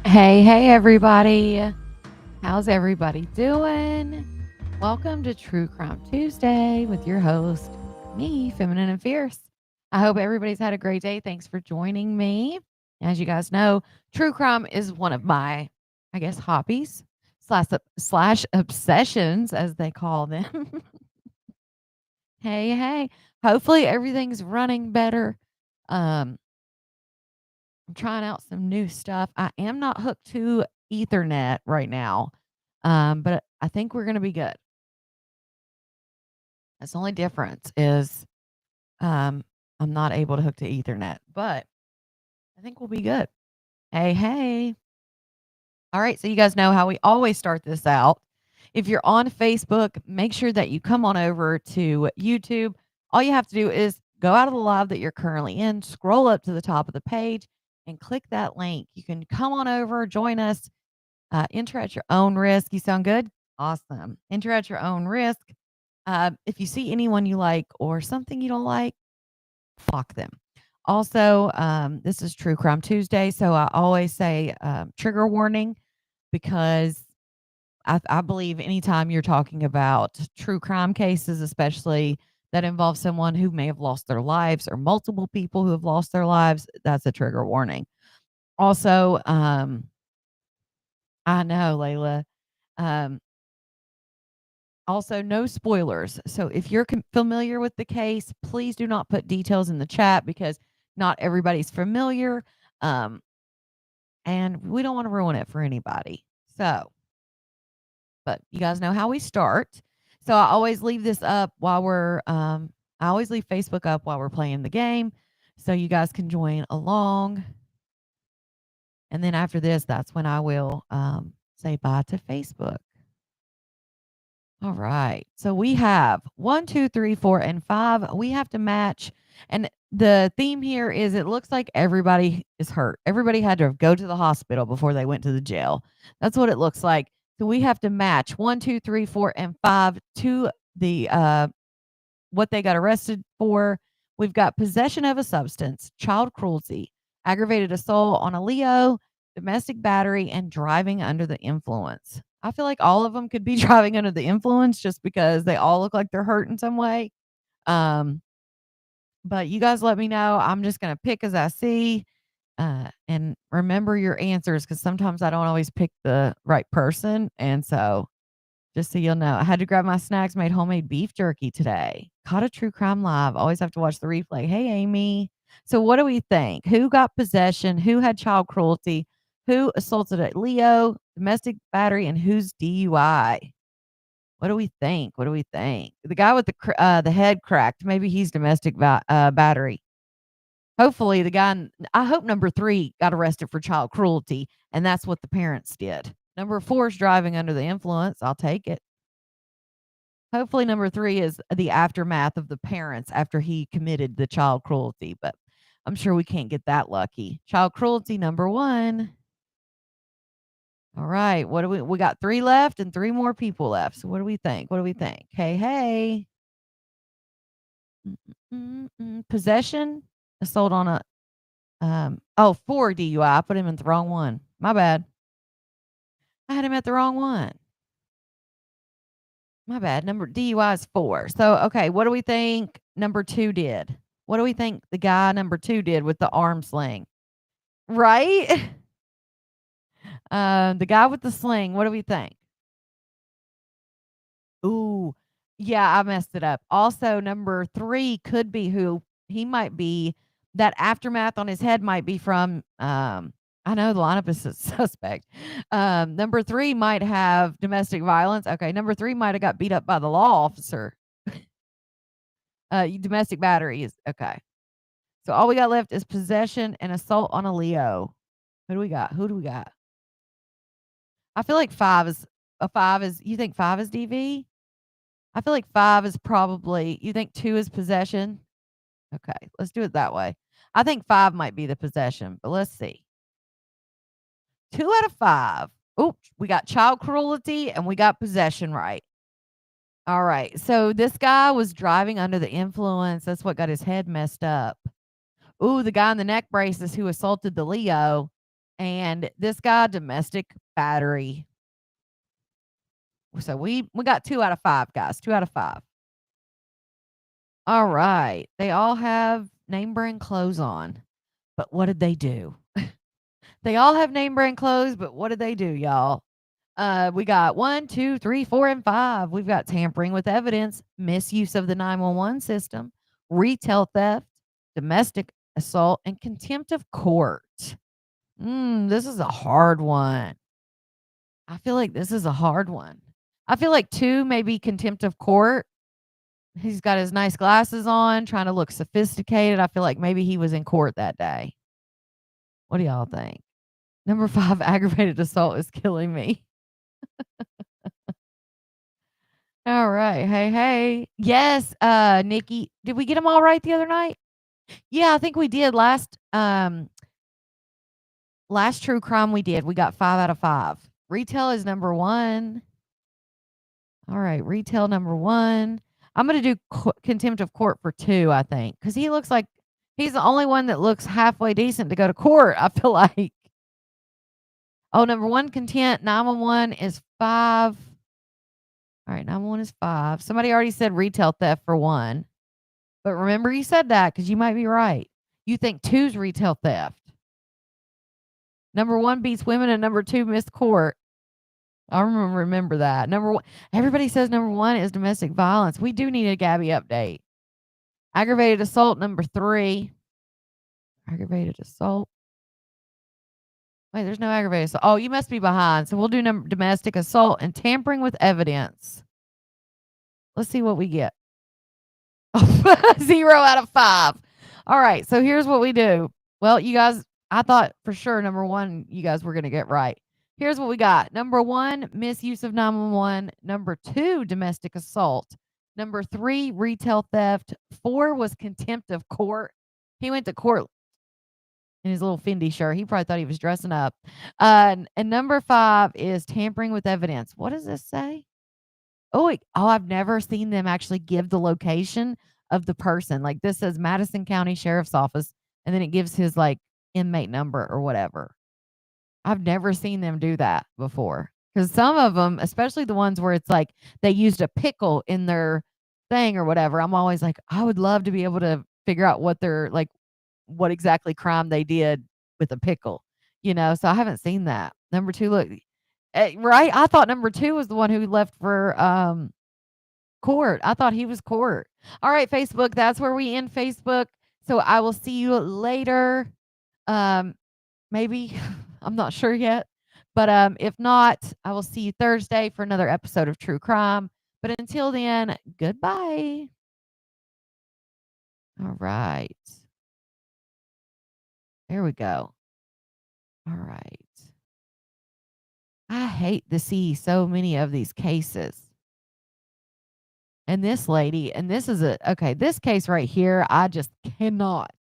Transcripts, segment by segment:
Hey, everybody. How's everybody doing? Welcome to True Crime Tuesday with your host, me, Feminine and Fierce. I hope everybody's had a great day. Thanks for joining me. As you guys know, true crime is one of my, I guess, hobbies slash obsessions, as they call them. Hey. Hopefully everything's running better. Um, I'm trying out some new stuff. I am not hooked to Ethernet right now, but I think we're gonna be good. That's the only difference is um, I'm not able to hook to Ethernet, but I think we'll be good. Hey. All right, so you guys know how we always start this out. If you're on Facebook, make sure that you come on over to YouTube. All you have to do is go out of the live that you're currently in, scroll up to the top of the page, and click that link. You can come on over, join us. Enter at your own risk. You sound good? Awesome. Enter at your own risk. If you see anyone you like or something you don't like, block them. Also, this is True Crime Tuesday, so I always say trigger warning because I believe anytime you're talking about true crime cases, especially that involve someone who may have lost their lives or multiple people who have lost their lives, that's a trigger warning. Also, I know, Layla. Um, Also, no spoilers. So if you're familiar with the case, please do not put details in the chat because not everybody's familiar. Um, and we don't want to ruin it for anybody. So, but you guys know how we start. So I always leave this up while I always leave Facebook up while we're playing the game so you guys can join along. And then after this, that's when I will say bye to Facebook. All right. So we have 1, 2, 3, 4, and 5. We have to match. And the theme here is it looks like everybody is hurt. Everybody had to go to the hospital before they went to the jail. That's what it looks like. So we have to match 1, 2, 3, 4, and 5 to the what they got arrested for. We've got possession of a substance, child cruelty, aggravated assault on a Leo, domestic battery, and driving under the influence. I feel like all of them could be driving under the influence just because they all look like they're hurt in some way. Um, but you guys let me know. I'm just going to pick as I see. And remember your answers because sometimes I don't always pick the right person. And so just so you'll know, I had to grab my snacks, made homemade beef jerky today. Caught a true crime live. Always have to watch the replay. Hey, Amy. So, what do we think? Who got possession? Who had child cruelty? Who assaulted a Leo, domestic battery, and who's DUI? What do we think? What do we think? The guy with the head cracked. Maybe he's domestic battery. Hopefully, I hope number 3 got arrested for child cruelty, and that's what the parents did. Number 4 is driving under the influence. I'll take it. Hopefully, number 3 is the aftermath of the parents after he committed the child cruelty, but I'm sure we can't get that lucky. Child cruelty number 1. All right, what do we got 3 left and 3 more people left. So what do we think? What do we think? Hey. Possession, assault on a for DUI. I put him in the wrong one. My bad. I had him at the wrong one. My bad. Number DUI is 4. So, okay, what do we think number 2 did? What do we think the guy number 2 did with the arm sling? Right? The guy with the sling, what do we think? Ooh, yeah, I messed it up. Also, number 3 could be who he might be. That aftermath on his head might be from, I know the lineup is suspect. Number 3 might have domestic violence. Okay, number 3 might have got beat up by the law officer. Domestic battery is okay. So all we got left is possession and assault on a Leo. Who do we got? Who do we got? I feel like 5 is you think 5 is DV? I feel like 5 is probably you think 2 is possession? Okay, let's do it that way. I think 5 might be the possession, but let's see. 2 out of 5. Oops, we got child cruelty and we got possession right. All right. So this guy was driving under the influence. That's what got his head messed up. Ooh, the guy in the neck braces who assaulted the Leo And this guy, domestic battery. So we got 2 out of 5, guys, 2 out of 5. All right. They all have name brand clothes on. But what did they do? They all have name brand clothes, but what did they do, y'all? We got 1, 2, 3, 4, and 5. We've got tampering with evidence, misuse of the 911 system, retail theft, domestic assault, and contempt of court. This is a hard one. I feel like this is a hard one. I feel like 2, maybe contempt of court. He's got his nice glasses on, trying to look sophisticated. I feel like maybe he was in court that day. What do y'all think? Number 5, aggravated assault is killing me. All right. Hey, hey. Yes, Nikki, did we get them all right the other night? Yeah, I think we did. Last true crime we did, we got 5 out of 5. Retail is number 1. All right, retail number 1. I'm gonna do contempt of court for 2, I think, because he looks like he's the only one that looks halfway decent to go to court, I feel like. Oh, number 1, contempt. 911 is 5. All right, 911 is 5. Somebody already said retail theft for 1. But remember you said that because you might be right. You think 2's retail theft. Number 1 beats women and number 2 missed court. I remember that. Number 1, everybody says number 1 is domestic violence. We do need a Gabby update. Aggravated assault, number 3. Aggravated assault. Wait, there's no aggravated assault. Oh, you must be behind. So we'll do domestic assault and tampering with evidence. Let's see what we get. 0 out of 5. All right. So here's what we do. Well, you guys, I thought for sure number 1, you guys were going to get right. Here's what we got. Number 1, misuse of 911. Number 2, domestic assault. Number 3, retail theft. 4 was contempt of court. He went to court in his little Fendi shirt. He probably thought he was dressing up. And number 5 is tampering with evidence. What does this say? I've never seen them actually give the location of the person. Like this says Madison County Sheriff's Office, and then it gives his like inmate number or whatever. I've never seen them do that before. Because some of them, especially the ones where it's like they used a pickle in their thing or whatever, I'm always like, I would love to be able to figure out what what exactly crime they did with a pickle, so I haven't seen that. Number 2, look, right? I thought number 2 was the one who left for court. I thought he was court. All right, Facebook, that's where we end Facebook. So I will see you later. Maybe I'm not sure yet. But if not, I will see you Thursday for another episode of True Crime. But until then, goodbye. All right. There we go. All right. I hate to see so many of these cases. And this lady, and this is this case right here, I just cannot.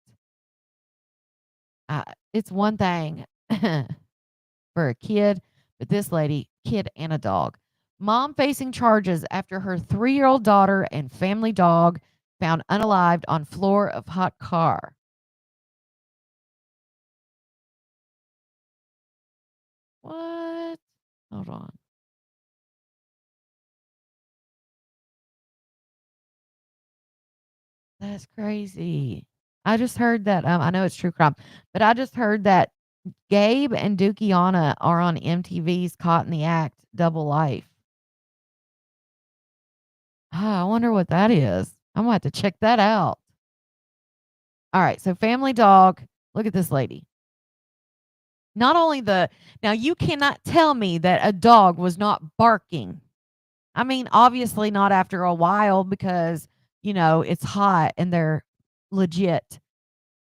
It's one thing for a kid, but this lady, kid and a dog. Mom facing charges after her 3-year-old daughter and family dog found unalived on floor of hot car. What? Hold on. That's crazy. I just heard that, I know it's true crime, but I just heard that Gabe and Dukiana are on MTV's Caught in the Act Double Life. I wonder what that is. I'm gonna have to check that out. All right, so family dog. Look at this lady. Not only now you cannot tell me that a dog was not barking. I mean, obviously not after a while because, it's hot and they're legit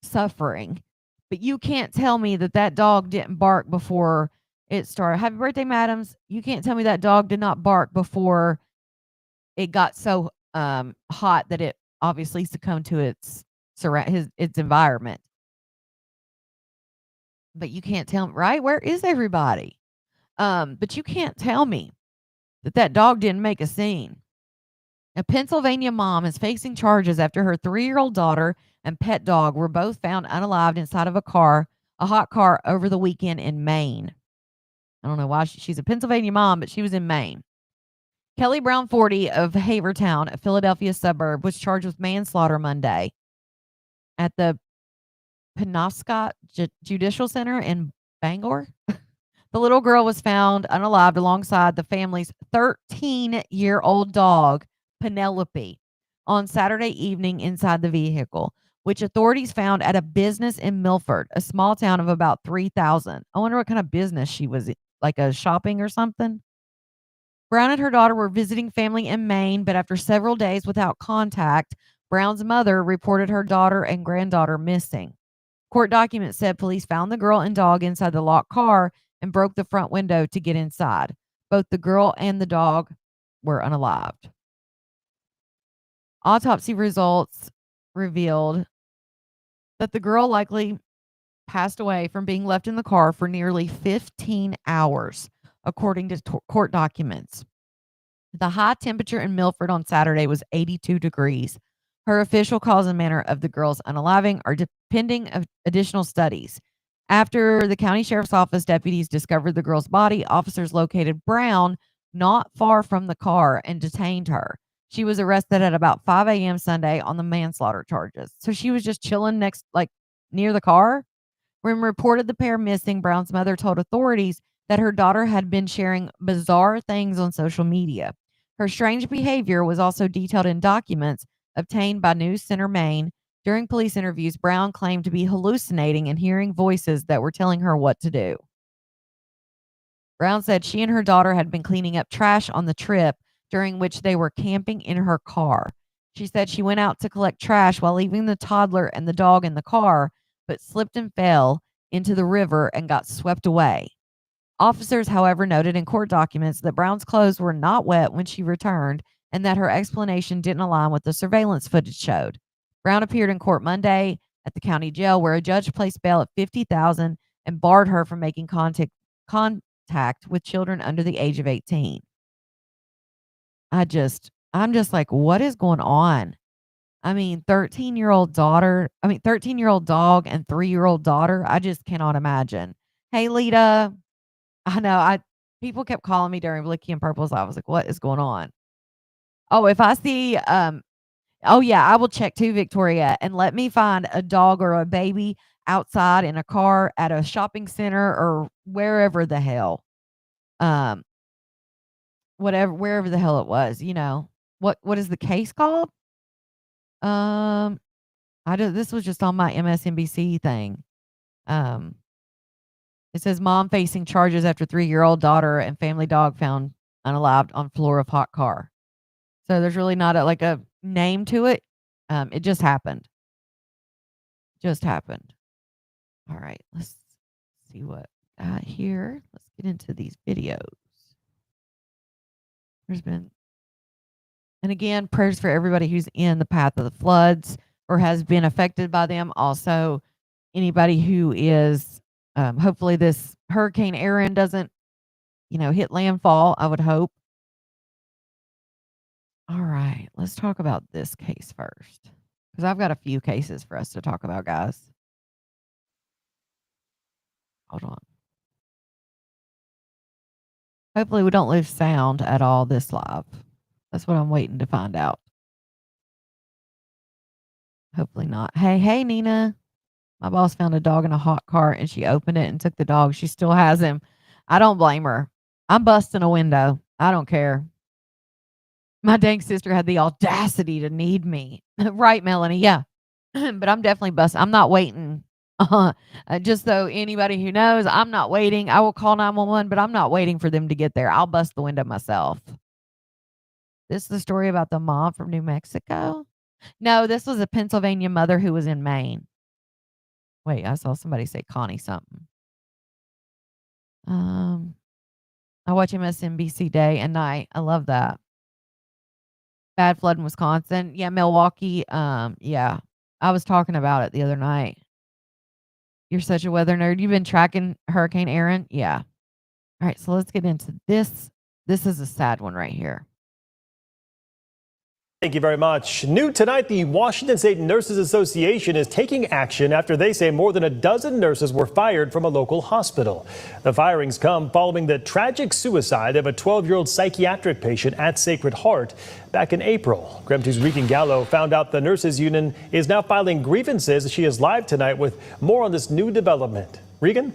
suffering. But you can't tell me that dog didn't bark before it started. Happy birthday, madams. You can't tell me that dog did not bark before it got so hot that it obviously succumbed to its environment. But you can't tell me, right? Where is everybody? But you can't tell me that dog didn't make a scene. A Pennsylvania mom is facing charges after her 3-year-old daughter and pet dog were both found unalived inside of a car a hot car over the weekend in Maine. I don't know why she's a Pennsylvania mom, but she was in Maine. Kelly Brown, 40, of Havertown, a Philadelphia suburb, was charged with manslaughter Monday at the Penobscot Judicial Center in Bangor. The little girl was found unalived alongside the family's 13-year-old dog, Penelope, on Saturday evening inside the vehicle, which authorities found at a business in Milford, a small town of about 3,000. I wonder what kind of business she was in, like a shopping or something. Brown and her daughter were visiting family in Maine, but after several days without contact, Brown's mother reported her daughter and granddaughter missing. Court documents said police found the girl and dog inside the locked car and broke the front window to get inside. Both the girl and the dog were unalived. Autopsy results revealed that the girl likely passed away from being left in the car for nearly 15 hours, according to court documents. The high temperature in Milford on Saturday was 82 degrees. Her official cause and manner of the girl's unaliving are depending of additional studies. After the county sheriff's office deputies discovered the girl's body, officers located Brown not far from the car and detained her. She was arrested at about 5 a.m. Sunday on the manslaughter charges. So she was just chilling next, like near the car. When reported the pair missing, Brown's mother told authorities that her daughter had been sharing bizarre things on social media. Her strange behavior was also detailed in documents obtained by News Center Maine. During police interviews, Brown claimed to be hallucinating and hearing voices that were telling her what to do. Brown said she and her daughter had been cleaning up trash on the trip, during which they were camping in her car. She said she went out to collect trash while leaving the toddler and the dog in the car, but slipped and fell into the river and got swept away. Officers, however, noted in court documents that Brown's clothes were not wet when she returned and that her explanation didn't align with the surveillance footage showed. Brown appeared in court Monday at the county jail, where a judge placed bail at $50,000 and barred her from making contact with children under the age of 18. I'm just like, what is going on? I mean, 13-year-old dog and 3-year-old daughter. I just cannot imagine. Hey, Lita. I know. People kept calling me during Blicky and Purple's. I was like, what is going on? Oh, if I see, oh yeah, I will check too, Victoria, and let me find a dog or a baby outside in a car at a shopping center or wherever the hell, um, wherever the hell it was. What is the case called? Um, this was just on my MSNBC thing. Um, It says mom facing charges after 3-year-old daughter and family dog found unalived on floor of hot car. So there's really not a name to it. It just happened. Just happened. All right, let's see what here. Let's get into these videos. And again, prayers for everybody who's in the path of the floods or has been affected by them. Also, anybody who is, hopefully this Hurricane Aaron doesn't, hit landfall, I would hope. All right, let's talk about this case first, because I've got a few cases for us to talk about, guys. Hold on. Hopefully we don't lose sound at all this live. That's what I'm waiting to find out. Hopefully not. Hey, Nina. My boss found a dog in a hot car and she opened it and took the dog. She still has him. I don't blame her. I'm busting a window. I don't care. My dang sister had the audacity to need me. Right, Melanie? Yeah. But I'm definitely busting. I'm not waiting. Just so anybody who knows, I'm not waiting. I will call 911, but I'm not waiting for them to get there. I'll bust the window myself. This is the story about the mom from New Mexico? No, this was a Pennsylvania mother who was in Maine. Wait, I saw somebody say Connie something. I watch MSNBC day and night. I love that. Bad flood in Wisconsin. Yeah, Milwaukee. Yeah. I was talking about it the other night. You're such a weather nerd. You've been tracking Hurricane Aaron? Yeah. All right, so let's get into this. This is a sad one right here. Thank you very much. New tonight, the Washington State Nurses Association is taking action after they say more than a dozen nurses were fired from a local hospital. The firings come following the tragic suicide of a 12-year-old psychiatric patient at Sacred Heart back in April. KREM 2's Regan Gallo found out the nurses union is now filing grievances. She is live tonight with more on this new development. Regan?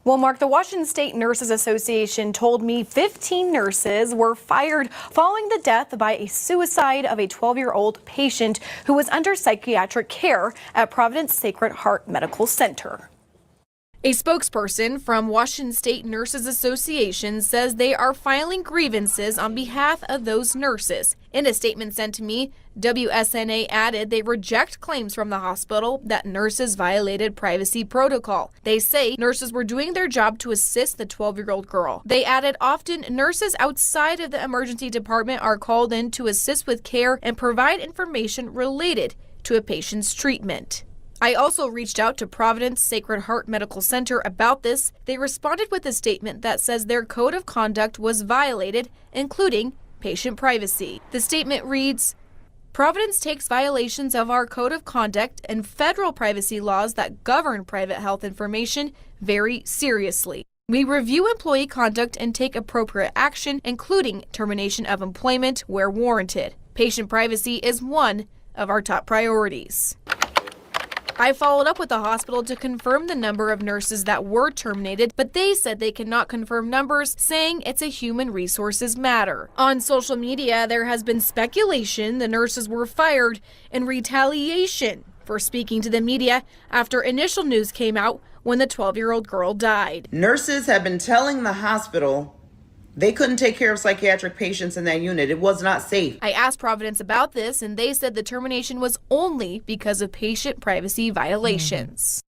Well, Mark, the Washington State Nurses Association told me 15 nurses were fired following the death by a suicide of a 12-year-old patient who was under psychiatric care at Providence Sacred Heart Medical Center. A spokesperson from Washington State Nurses Association says they are filing grievances on behalf of those nurses. In a statement sent to me, WSNA added they reject claims from the hospital that nurses violated privacy protocol. They say nurses were doing their job to assist the 12-year-old girl. They added often nurses outside of the emergency department are called in to assist with care and provide information related to a patient's treatment. I also reached out to Providence Sacred Heart Medical Center about this. They responded with a statement that says their code of conduct was violated, including patient privacy. The statement reads, Providence takes violations of our code of conduct and federal privacy laws that govern private health information very seriously. We review employee conduct and take appropriate action, including termination of employment where warranted. Patient privacy is one of our top priorities. I followed up with the hospital to confirm the number of nurses that were terminated, but they said they cannot confirm numbers, saying it's a human resources matter. On social media, there has been speculation the nurses were fired in retaliation for speaking to the media after initial news came out when the 12-year-old girl died. Nurses have been telling the hospital they couldn't take care of psychiatric patients in that unit. It was not safe. I asked Providence about this, and they said the termination was only because of patient privacy violations.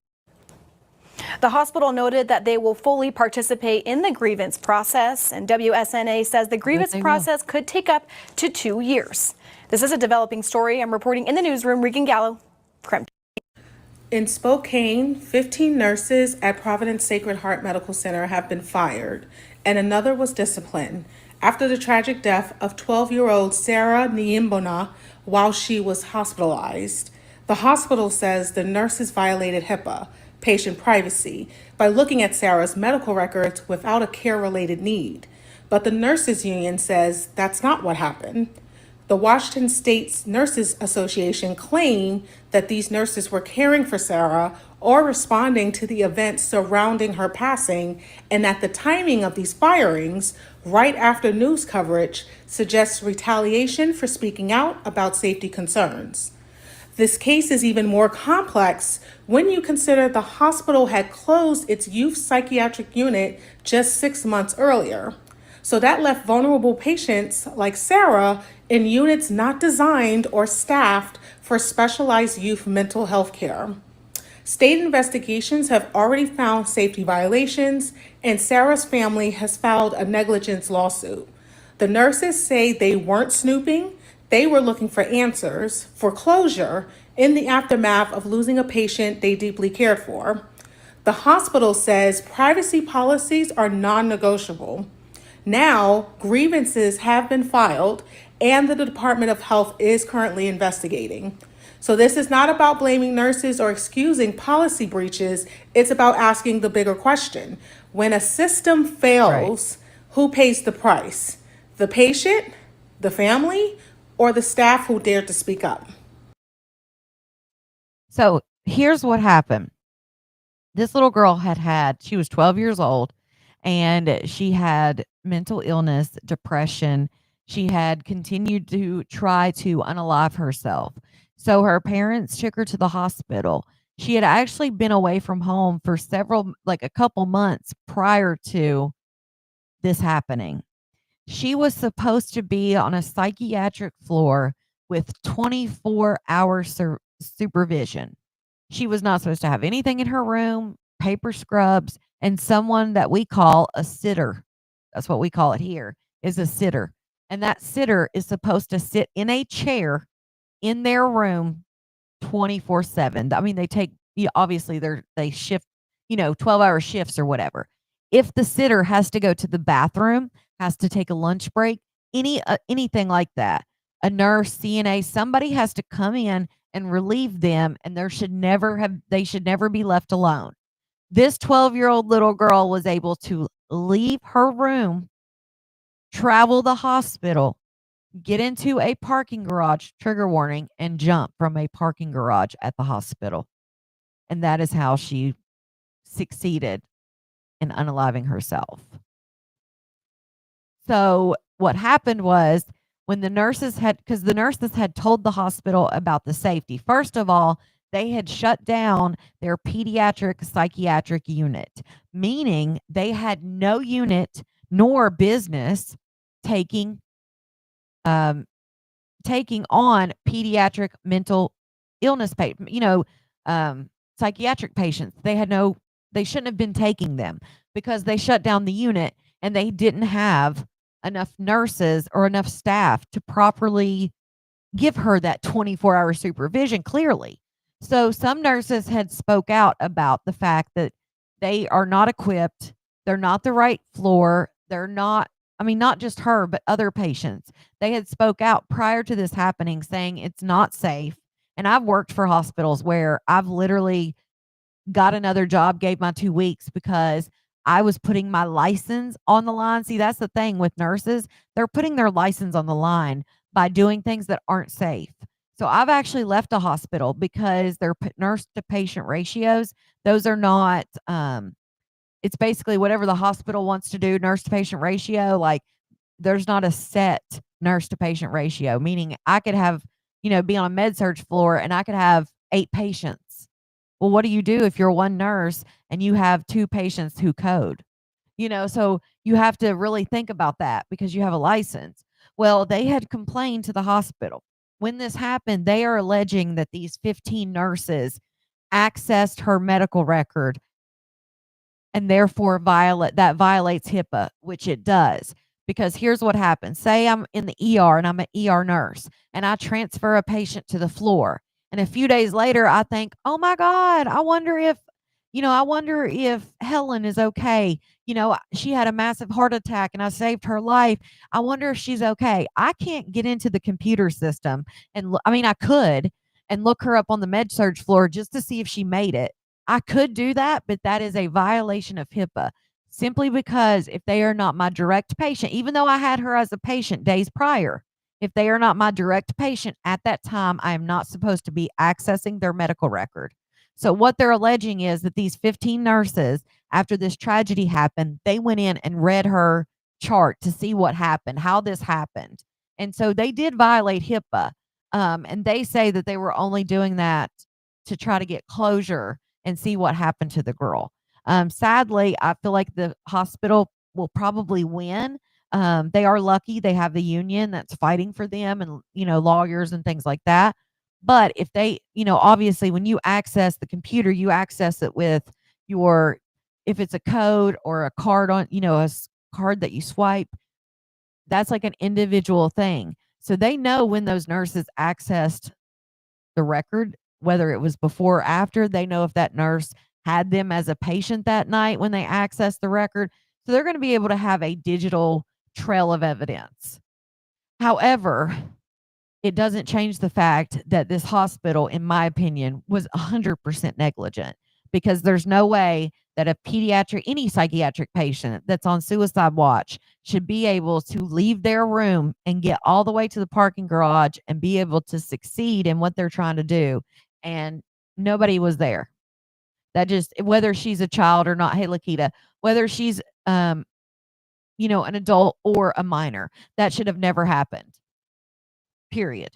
The hospital noted that they will fully participate in the grievance process, and WSNA says the grievance process could take up to 2 years. This is a developing story. I'm reporting in the newsroom. Regan Gallo, KREM. In Spokane, 15 nurses at Providence Sacred Heart Medical Center have been fired, and another was disciplined after the tragic death of 12-year-old Sarah Niimbona while she was hospitalized. The hospital says the nurses violated HIPAA, patient privacy, by looking at Sarah's medical records without a care-related need. But the nurses union says that's not what happened. The Washington State Nurses Association claimed that these nurses were caring for Sarah or responding to the events surrounding her passing, and that the timing of these firings, right after news coverage, suggests retaliation for speaking out about safety concerns. This case is even more complex when you consider the hospital had closed its youth psychiatric unit just 6 months earlier. So that left vulnerable patients like Sarah in units not designed or staffed for specialized youth mental health care. State investigations have already found safety violations, and Sarah's family has filed a negligence lawsuit. The nurses say they weren't snooping, they were looking for answers, for closure, in the aftermath of losing a patient they deeply cared for. The hospital says privacy policies are non-negotiable. Now, grievances have been filed, and the Department of Health is currently investigating. So this is not about blaming nurses or excusing policy breaches. It's about asking the bigger question. When a system fails, who pays the price? The patient, the family, or the staff who dared to speak up? So here's what happened. This little girl she was 12 years old, and she had mental illness, depression. She had continued to try to unalive herself. So her parents took her to the hospital. She had actually been away from home for a couple months prior to this happening. She was supposed to be on a psychiatric floor with 24-hour supervision. She was not supposed to have anything in her room, paper scrubs, and someone that we call a sitter. That's what we call it here, is a sitter. And that sitter is supposed to sit in a chair in their room 24/7. I mean, obviously they shift, 12-hour shifts or whatever. If the sitter has to go to the bathroom, has to take a lunch break, anything like that, a nurse, CNA, somebody has to come in and relieve them, and they should never be left alone. This 12-year-old little girl was able to leave her room, travel the hospital, get into a parking garage, trigger warning, and jump from a parking garage at the hospital. And that is how she succeeded in unaliving herself. So what happened was when the nurses because the nurses had told the hospital about the safety. First of all, they had shut down their pediatric psychiatric unit, meaning they had no unit nor business taking on pediatric mental illness psychiatric patients. They shouldn't have been taking them because they shut down the unit and they didn't have enough nurses or enough staff to properly give her that 24-hour supervision clearly. So some nurses had spoke out about the fact that they are not equipped, they're not the right floor, they're not just her, but other patients. They had spoke out prior to this happening saying it's not safe. And I've worked for hospitals where I've literally got another job, gave my 2 weeks because I was putting my license on the line. See, that's the thing with nurses. They're putting their license on the line by doing things that aren't safe. So I've actually left a hospital because their nurse to patient ratios, those are not, it's basically whatever the hospital wants to do, nurse to patient ratio. Like there's not a set nurse to patient ratio, meaning I could have, be on a med surg floor and I could have 8 patients. Well, what do you do if you're one nurse and you have 2 patients who code? So you have to really think about that because you have a license. Well, they had complained to the hospital. When this happened, they are alleging that these 15 nurses accessed her medical record and therefore violates HIPAA, which it does. Because here's what happens. Say I'm in the ER and I'm an ER nurse and I transfer a patient to the floor. And a few days later, I think, oh my God, I wonder if Helen is okay. She had a massive heart attack and I saved her life. I wonder if she's okay. I can't get into the computer system and I could and look her up on the med surg floor just to see if she made it. I could do that, but that is a violation of HIPAA simply because if they are not my direct patient, even though I had her as a patient days prior, if they are not my direct patient at that time, I am not supposed to be accessing their medical record. So what they're alleging is that these 15 nurses, after this tragedy happened, they went in and read her chart to see what happened, how this happened. And so they did violate HIPAA. And they say that they were only doing that to try to get closure and see what happened to the girl. Sadly, I feel like the hospital will probably win. They are lucky they have the union that's fighting for them and, lawyers and things like that. But if they, obviously when you access the computer, you access it with if it's a code or a card on, card that you swipe, that's like an individual thing. So they know when those nurses accessed the record, whether it was before or after, they know if that nurse had them as a patient that night when they accessed the record. So they're going to be able to have a digital trail of evidence. However, it doesn't change the fact that this hospital, in my opinion, was 100% negligent because there's no way that any psychiatric patient that's on suicide watch should be able to leave their room and get all the way to the parking garage and be able to succeed in what they're trying to do. And nobody was there. Whether she's a child or not, hey, Lakita, whether she's, an adult or a minor, that should have never happened. Period.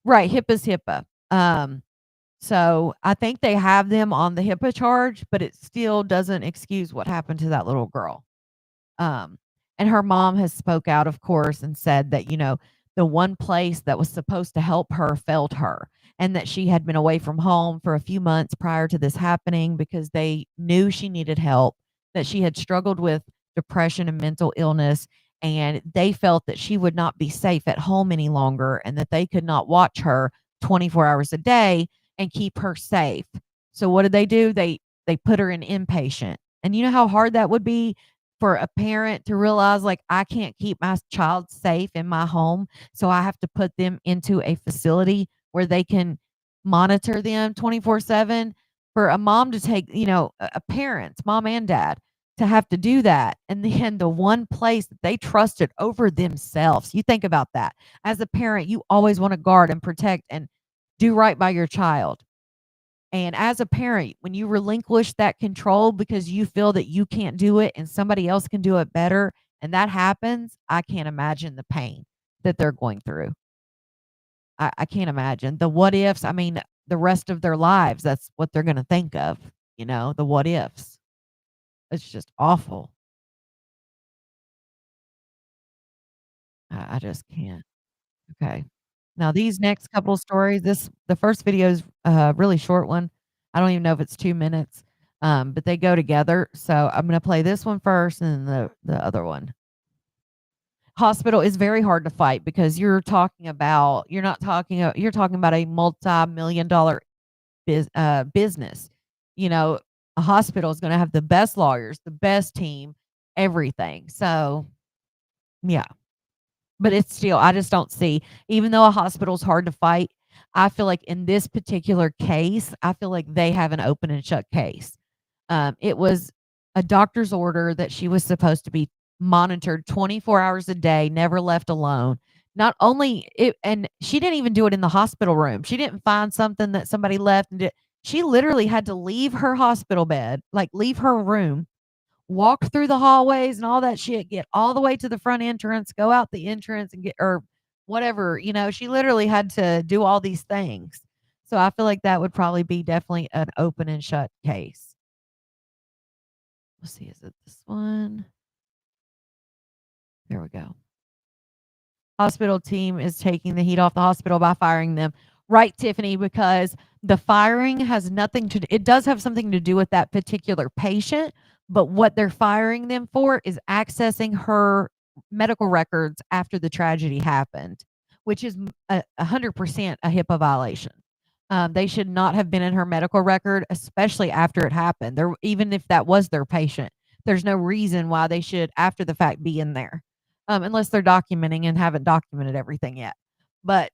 Right. HIPAA's HIPAA. So I think they have them on the HIPAA charge, but it still doesn't excuse what happened to that little girl. And her mom has spoke out, of course, and said that, the one place that was supposed to help her failed her and that she had been away from home for a few months prior to this happening because they knew she needed help, that she had struggled with depression and mental illness, and they felt that she would not be safe at home any longer and that they could not watch her 24 hours a day and keep her safe. So what did they do? They put her in inpatient. And you know how hard that would be for a parent to realize, like, I can't keep my child safe in my home, so I have to put them into a facility where they can monitor them 24/7. For a mom to take, a parents, mom and dad, to have to do that, and then the one place that they trusted over themselves. You think about that. As a parent, you always wanna guard and protect and do right by your child. And as a parent, when you relinquish that control because you feel that you can't do it and somebody else can do it better, and that happens, I can't imagine the pain that they're going through. I can't imagine. The what ifs, I mean, the rest of their lives, that's what they're gonna think of, the what ifs. It's just awful. I just can't. Okay. Now these next couple stories, the first video is a really short one. I don't even know if it's 2 minutes, but they go together. So I'm gonna play this one first and then the other one. Hospital is very hard to fight because you're talking about a multi-million dollar business. You know, a hospital is gonna have the best lawyers, the best team, everything. So, yeah. But it's still I just don't see, even though a hospital's hard to fight, I feel like in this particular case, I feel like they have an open and shut case. It was a doctor's order that she was supposed to be monitored 24 hours a day, never left alone. Not only it and she didn't even do it in the hospital room. She didn't find something that somebody left and did she literally had to leave her hospital bed, like, leave her room, walk through the hallways and all that shit, get all the way to the front entrance, go out the entrance and get or whatever, she literally had to do all these things. So I feel like that would probably be definitely an open and shut case. Let's see, is it this one? There we go. Hospital team is taking the heat off the hospital by firing them. Right, Tiffany, because the firing has nothing to it does have something to do with that particular patient, but what they're firing them for is accessing her medical records after the tragedy happened, which is 100% a HIPAA violation. They should not have been in her medical record, especially after it happened. Even if that was their patient, there's no reason why they should, after the fact, be in there, unless they're documenting and haven't documented everything yet. But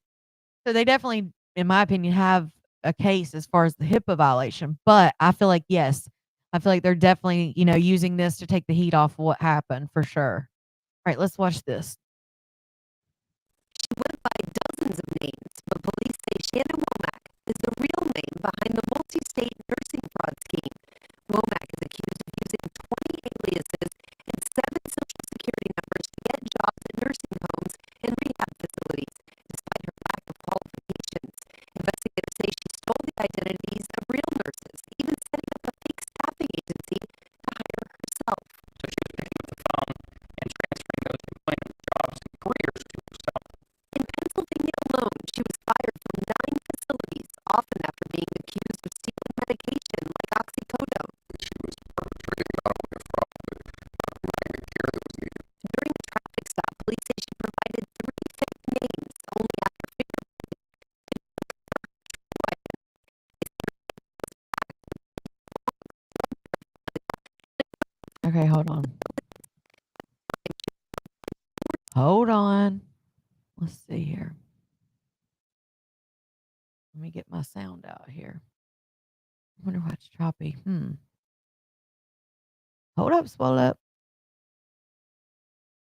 so they definitely, in my opinion, have a case as far as the HIPAA violation. But I feel like, yes, I feel like they're definitely, using this to take the heat off of what happened for sure. All right, let's watch this. She went by dozens of names, but police say Shannon Womack is the real name behind the multi-state nursing fraud scheme. Womack is accused of using 20 aliases and 7 social security numbers to get jobs at nursing homes and rehab facilities, despite her lack of qualifications. Investigators say she stole the identities of real nurses, even setting up a fake staffing agency to hire herself. So she was picking up the phone and transferring those employment jobs and careers to herself. In Pennsylvania alone, she was fired from 9 facilities, often after being accused of stealing medication like oxycodone. She was perpetrating not only a fraud, but not providing the care that was needed. During the traffic stop, police say she provided 3 fake names, only after fingerprinting. Okay, hold on. Hold on. Let's see here. Let me get my sound out here. I wonder why it's choppy. Hold up, swallow up.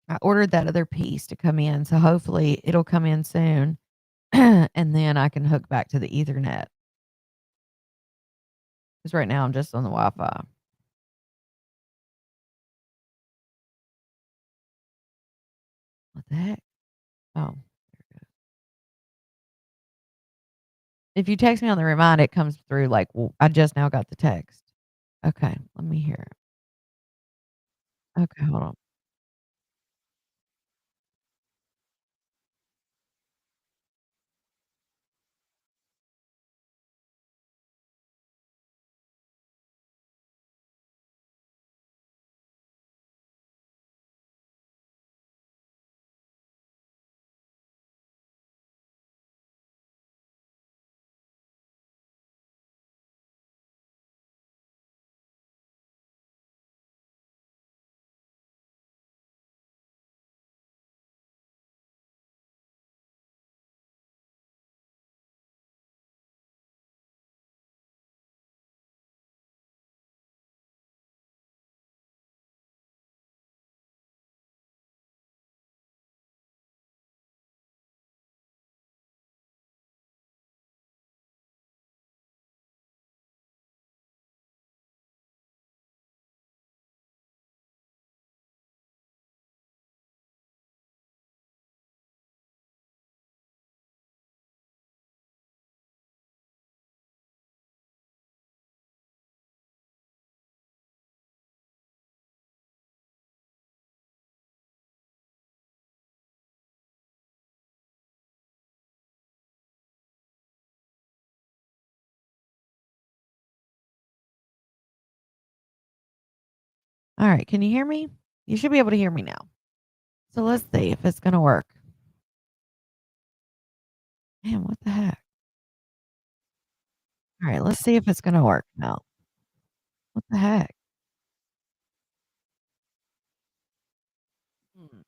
I ordered that other piece to come in, so hopefully it'll come in soon, and then I can hook back to the Ethernet. Because right now I'm just on the Wi-Fi. What the heck? Oh, there it goes. If you text me on the remind, it comes through like, well, I just now got the text. Okay, let me hear it. Okay, hold on. All right. Can you hear me? You should be able to hear me now. So let's see if it's going to work. Man, what the heck? All right. Let's see if it's going to work now. What the heck? Hmm.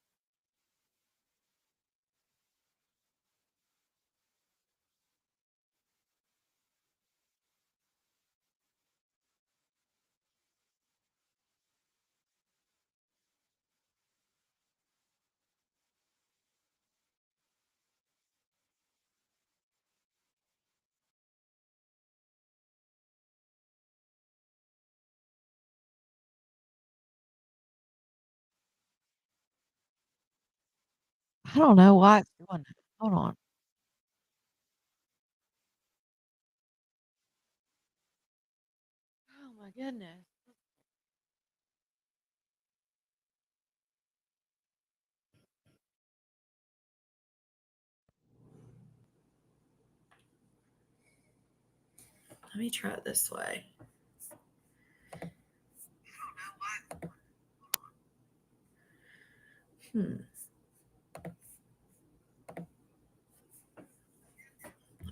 I don't know why it's doing that. Hold on. Oh my goodness. Let me try it this way. Let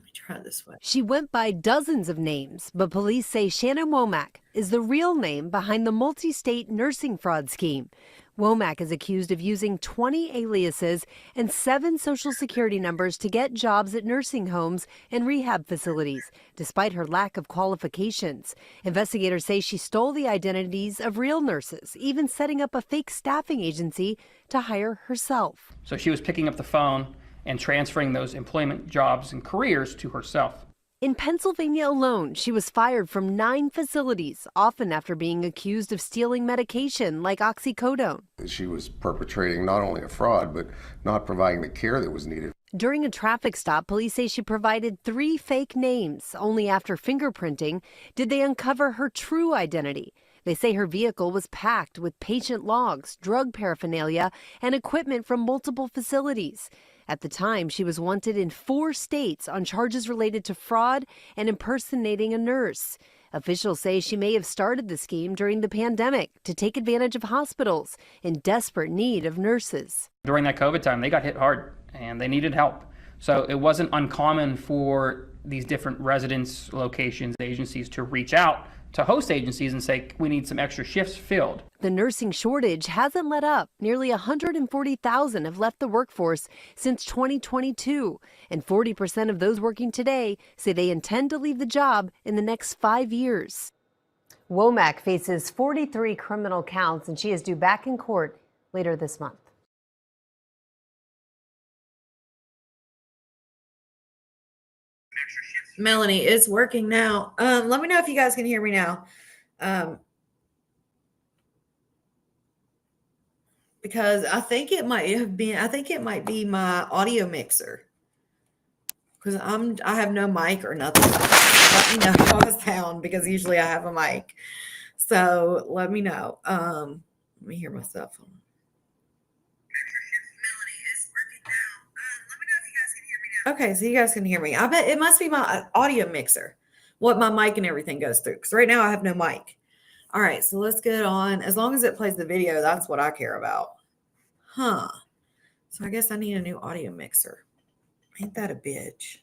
me try it this way. She went by dozens of names, but police say Shannon Womack is the real name behind the multi-state nursing fraud scheme. Womack is accused of using 20 aliases and 7 social security numbers to get jobs at nursing homes and rehab facilities, despite her lack of qualifications. Investigators say she stole the identities of real nurses, even setting up a fake staffing agency to hire herself. So she was picking up the phone and transferring those employment jobs and careers to herself. In Pennsylvania alone, she was fired from 9 facilities, often after being accused of stealing medication like oxycodone. She was perpetrating not only a fraud, but not providing the care that was needed. During a traffic stop, police say she provided 3 fake names. Only after fingerprinting did they uncover her true identity. They say her vehicle was packed with patient logs, drug paraphernalia, and equipment from multiple facilities. At the time, she was wanted in 4 states on charges related to fraud and impersonating a nurse. Officials say she may have started the scheme during the pandemic to take advantage of hospitals in desperate need of nurses. During that COVID time, they got hit hard and they needed help. So it wasn't uncommon for these different residence locations, agencies to reach out to host agencies and say, we need some extra shifts filled. The nursing shortage hasn't let up. Nearly 140,000 have left the workforce since 2022. And 40% of those working today say they intend to leave the job in the next 5 years. Womack faces 43 criminal counts, and she is due back in court later this month. Melanie, it's working now. Let me know if you guys can hear me now. Because I think it might be my audio mixer. Because I have no mic or nothing. Let me know how I sound, because usually I have a mic. So let me know. Let me hear myself. Okay, so you guys can hear me. I bet it must be my audio mixer, what my mic and everything goes through. Because right now I have no mic. All right, so let's get on. As long as it plays the video, that's what I care about. Huh. So I guess I need a new audio mixer. Ain't that a bitch?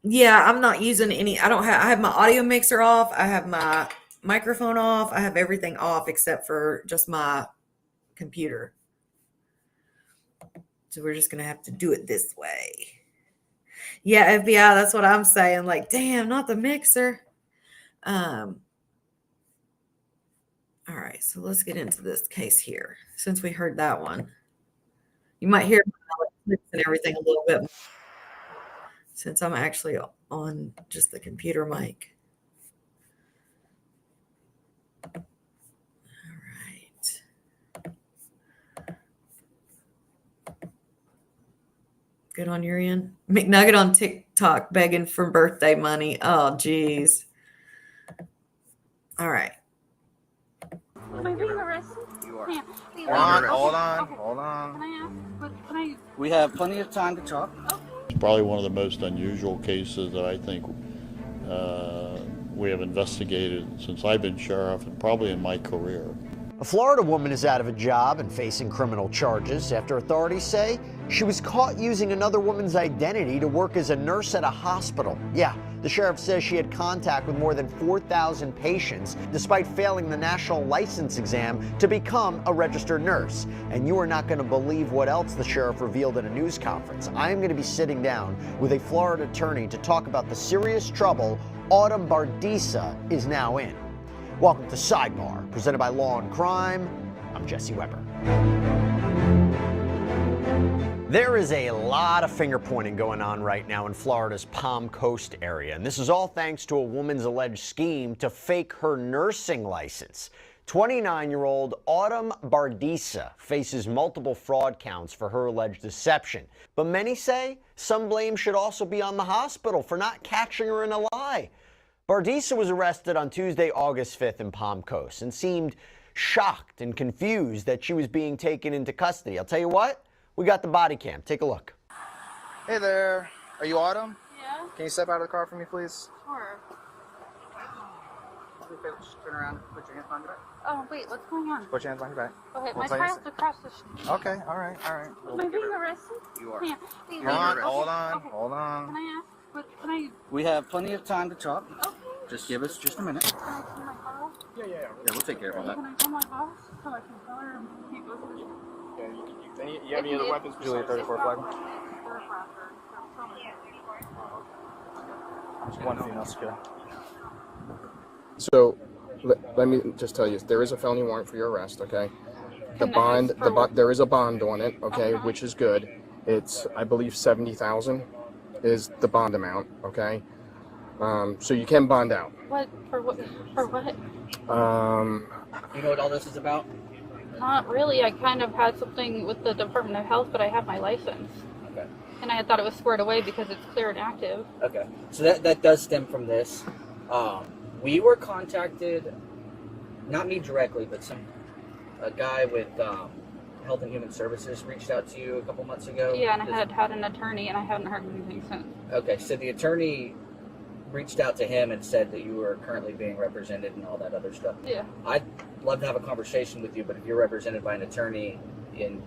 Yeah, I'm not using any. I have my audio mixer off. I have my microphone off. I have everything off except for just my computer. So we're just going to have to do it this way. Yeah, FBI, that's what I'm saying. Like, damn, not the mixer. All right, so let's get into this case here. Since we heard that one, you might hear and everything a little bit more, since I'm actually on just the computer mic. Good on your end. McNugget on TikTok begging for birthday money. Oh, geez. All right. Am I being arrested? You are. Hold on. Can I ask? We have plenty of time to talk. It's probably one of the most unusual cases that I think we have investigated since I've been sheriff and probably in my career. A Florida woman is out of a job and facing criminal charges after authorities say she was caught using another woman's identity to work as a nurse at a hospital. Yeah, the sheriff says she had contact with more than 4,000 patients despite failing the national license exam to become a registered nurse. And you are not going to believe what else the sheriff revealed at a news conference. I am going to be sitting down with a Florida attorney to talk about the serious trouble Autumn Bardisa is now in. Welcome to Sidebar, presented by Law and Crime. I'm Jesse Weber. There is a lot of finger pointing going on right now in Florida's Palm Coast area, and this is all thanks to a woman's alleged scheme to fake her nursing license. 29-year-old Autumn Bardisa faces multiple fraud counts for her alleged deception, but many say some blame should also be on the hospital for not catching her in a lie. Bardisa was arrested on Tuesday, August 5th in Palm Coast and seemed shocked and confused that she was being taken into custody. I'll tell you what, we got the body cam. Take a look. Hey there. Are you Autumn? Yeah. Can you step out of the car for me, please? Sure. Just turn around. Put your hands behind your back. Oh, wait, what's going on? Put your hands behind your back. Okay, We'll my tell you child's across the street. Okay, all right. Am I being arrested? You are. Yeah. Wait, Hold on, okay, hold on, okay. hold on. Can I ask? What can I? We have plenty of time to talk. Okay. Just give us just a minute. Can I see my car? Yeah, we'll take care of all that. Can I tell my boss so I can tell her and keep listening? You have any other weapons? Julia 34 flag. Just one female secure. So, let me just tell you, there is a felony warrant for your arrest, okay? There is a bond on it, okay, which is good. It's, I believe, $70,000 is the bond amount, okay? So you can bond out. What? For what? For what? You know what all this is about? Not really. I kind of had something with the Department of Health, but I have my license. Okay. And I had thought it was squared away because it's clear and active. Okay. So that does stem from this. We were contacted, not me directly, but a guy with Health and Human Services reached out to you a couple months ago. Yeah, and I had an attorney, and I haven't heard anything since. Okay, so the attorney reached out to him and said that you were currently being represented and all that other stuff. Yeah. I'd love to have a conversation with you, but if you're represented by an attorney and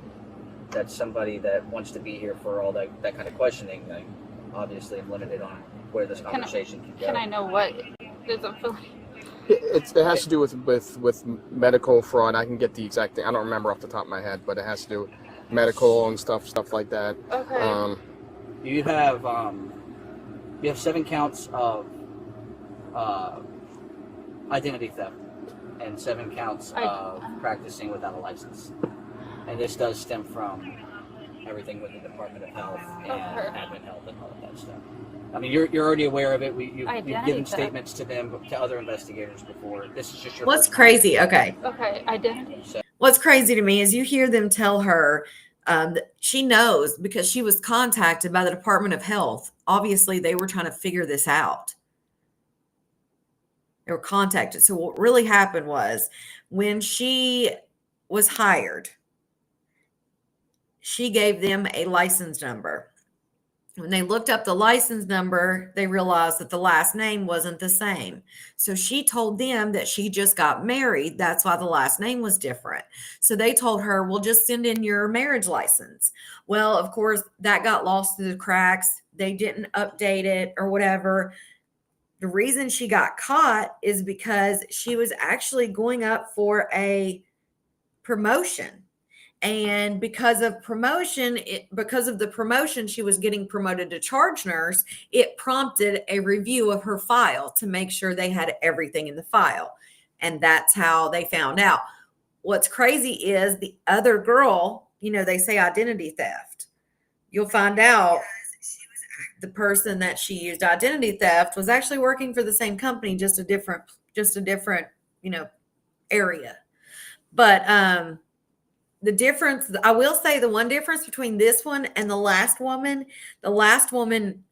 that's somebody that wants to be here for all that kind of questioning, I obviously am limited on where this conversation can go. Can I know what is a It has to do with medical fraud. I can get the exact thing. I don't remember off the top of my head, but it has to do with medical and stuff like that. Okay. You have 7 counts of identity theft and 7 counts of practicing without a license. And this does stem from everything with the Department of Health and Admin Health and all of that stuff. I mean, you're already aware of it. You've given statements to them, to other investigators before. This is just your. What's crazy? Okay, identity. What's crazy to me is you hear them tell her that she knows because she was contacted by the Department of Health. Obviously, they were trying to figure this out. They were contacted. So what really happened was when she was hired, she gave them a license number. When they looked up the license number, they realized that the last name wasn't the same. So she told them that she just got married. That's why the last name was different. So they told her, well, just send in your marriage license. Well, of course, that got lost through the cracks. They didn't update it or whatever. The reason she got caught is because she was actually going up for a promotion. And because of the promotion, she was getting promoted to charge nurse. It prompted a review of her file to make sure they had everything in the file. And that's how they found out. What's crazy is the other girl, they say identity theft. You'll find out the person that she used identity theft was actually working for the same company, just a different, area. But, the difference, I will say the one difference between this one and the last woman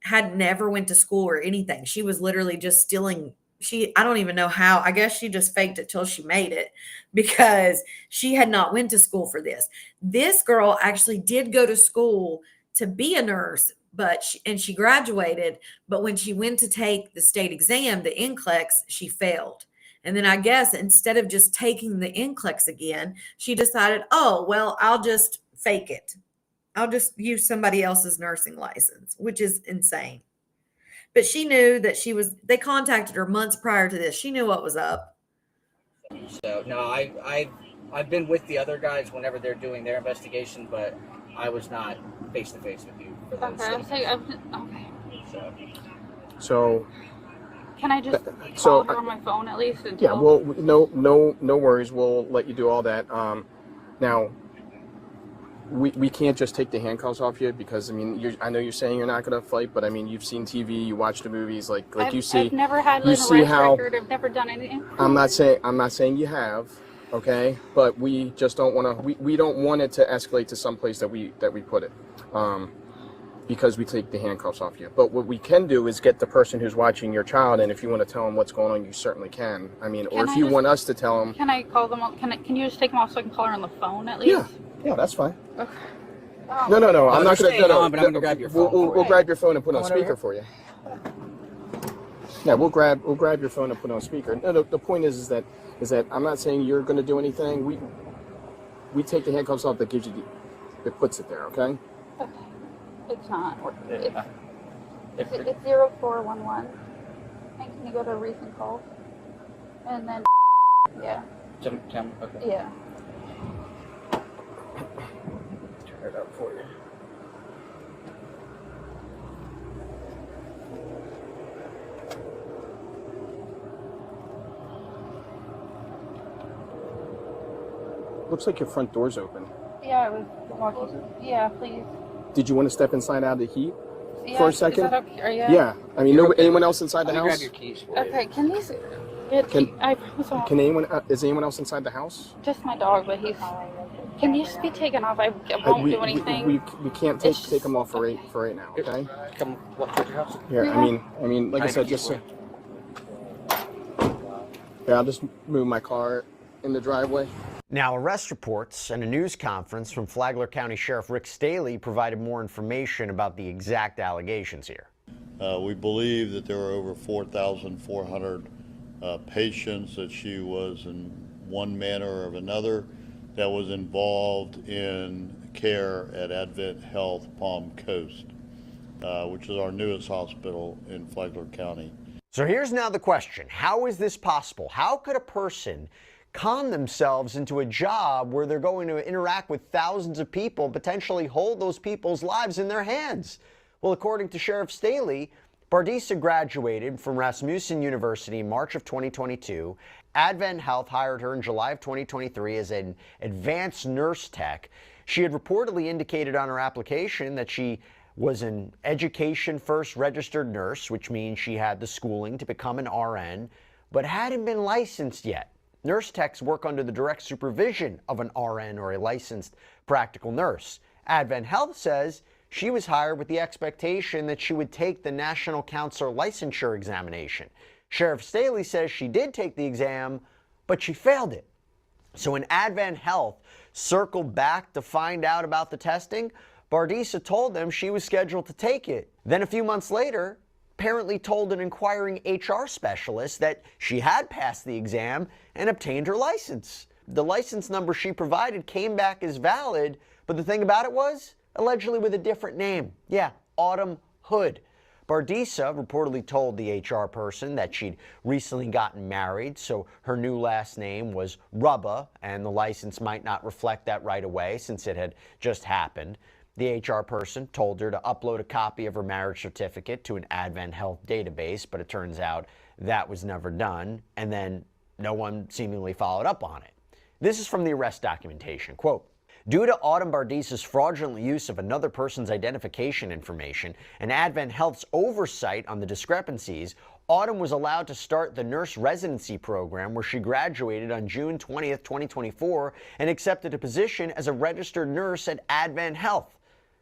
had never went to school or anything. She was literally just stealing. I don't even know how. I guess she just faked it till she made it because she had not went to school for this. This girl actually did go to school to be a nurse, but she graduated. But when she went to take the state exam, the NCLEX, she failed. And then I guess instead of just taking the NCLEX again, she decided, oh, well, I'll just fake it. I'll just use somebody else's nursing license, which is insane. But she knew that they contacted her months prior to this. She knew what was up. So, no, I've been with the other guys whenever they're doing their investigation, but I was not face to face with you for those. Okay. So Can I just call her on my phone at least? Yeah, well, no worries. We'll let you do all that. Now, we can't just take the handcuffs off you because, I mean, I know you're saying you're not going to fight, but I mean, you've seen TV, you watch the movies, like you see. I've never had an arrest record. I've never done anything. I'm not saying you have, okay? But we just don't want to. We don't want it to escalate to some place that we put it. Because we take the handcuffs off you. But what we can do is get the person who's watching your child, and if you want to tell them what's going on, you certainly can. I mean, or if you want us to tell them. Can I call them? Can you just take them off so I can call her on the phone at least? Yeah, that's fine. Okay. No, I'm not going to. But I'm going to grab your phone. We'll grab your phone and put it on speaker for you. Yeah, we'll grab your phone and put it on speaker. No, the point is that I'm not saying you're going to do anything. We take the handcuffs off that gives you it puts it there. Okay. Okay. It's not. It's 0411. And can you go to recent calls? And then, yeah. Okay. Yeah. Turn it up for you. Looks like your front door's open. Yeah, I was walking. Yeah, please. Did you want to step inside out of the heat for a second? Is that okay? Yeah. I mean, anyone else inside the house? Grab your keys for Okay, can these... Can anyone? Is anyone else inside the house? Just my dog, but he's... Can these be taken off? I won't do anything. We can't take them off for right now. Okay. Come walk to your house. Here, I mean, like I said, just. Yeah, I'll just move my car in the driveway. Now, arrest reports and a news conference from Flagler County Sheriff Rick Staley provided more information about the exact allegations here. We believe that there were over 4,400 patients that she was in one manner or another that was involved in care at Advent Health Palm Coast, which is our newest hospital in Flagler County. So here's now the question. How is this possible? How could a person con themselves into a job where they're going to interact with thousands of people, potentially hold those people's lives in their hands? Well, according to Sheriff Staley, Bardisa graduated from Rasmussen University in March of 2022. Advent Health hired her in July of 2023 as an advanced nurse tech. She had reportedly indicated on her application that she was an education first registered nurse, which means she had the schooling to become an RN, but hadn't been licensed yet. Nurse techs work under the direct supervision of an RN or a licensed practical nurse. Advent Health says she was hired with the expectation that she would take the National Counselor Licensure examination. Sheriff Staley says she did take the exam, but she failed it. So when Advent Health circled back to find out about the testing, Bardisa told them she was scheduled to take it. Then a few months later, apparently told an inquiring HR specialist that she had passed the exam and obtained her license. The license number she provided came back as valid, but the thing about it was, allegedly with a different name. Yeah, Autumn Hood. Bardisa reportedly told the HR person that she'd recently gotten married, so her new last name was Rubba, and the license might not reflect that right away since it had just happened. The HR person told her to upload a copy of her marriage certificate to an Advent Health database, but it turns out that was never done, and then no one seemingly followed up on it. This is from the arrest documentation. Quote, due to Autumn Bardisa's fraudulent use of another person's identification information and Advent Health's oversight on the discrepancies, Autumn was allowed to start the nurse residency program where she graduated on June 20th, 2024 and accepted a position as a registered nurse at Advent Health.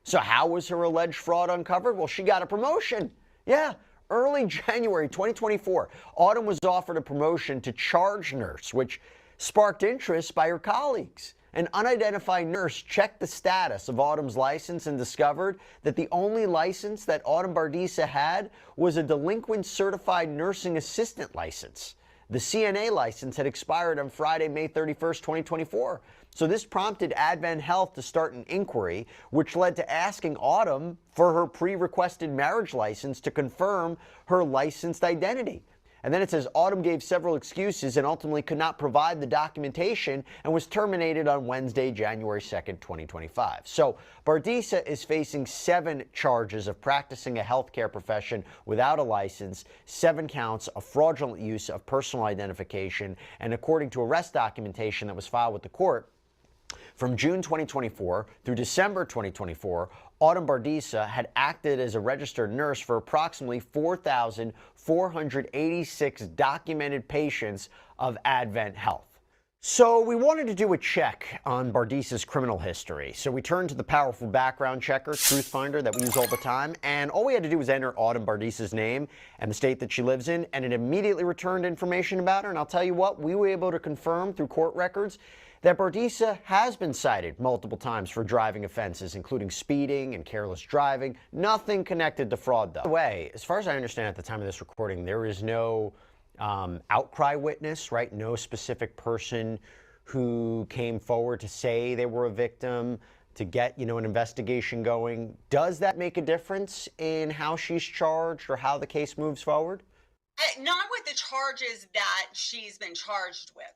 So how was her alleged fraud uncovered? Well, she got a promotion. Yeah, early January 2024, Autumn was offered a promotion to charge nurse, which sparked interest by her colleagues. an unidentified nurse checked the status of Autumn's license and discovered that the only license that Autumn Bardisa had was a delinquent certified nursing assistant license. The CNA license had expired on Friday, May 31st, 2024. So this prompted Advent Health to start an inquiry, which led to asking Autumn for her pre-requested marriage license to confirm her licensed identity. And then it says Autumn gave several excuses and ultimately could not provide the documentation and was terminated on Wednesday, January 2nd, 2025. So Bardisa is facing 7 charges of practicing a healthcare profession without a license, 7 counts of fraudulent use of personal identification, and according to arrest documentation that was filed with the court, from June 2024 through December 2024, Autumn Bardisa had acted as a registered nurse for approximately 4,486 documented patients of Advent Health. So we wanted to do a check on Bardisa's criminal history. So we turned to the powerful background checker, Truthfinder, that we use all the time. And all we had to do was enter Autumn Bardisa's name and the state that she lives in, and it immediately returned information about her. And I'll tell you what, we were able to confirm through court records that Bardisa has been cited multiple times for driving offenses, including speeding and careless driving. Nothing connected to fraud, though. By the way, as far as I understand at the time of this recording, there is no outcry witness, right? No specific person who came forward to say they were a victim, to get, an investigation going. Does that make a difference in how she's charged or how the case moves forward? Not with the charges that she's been charged with.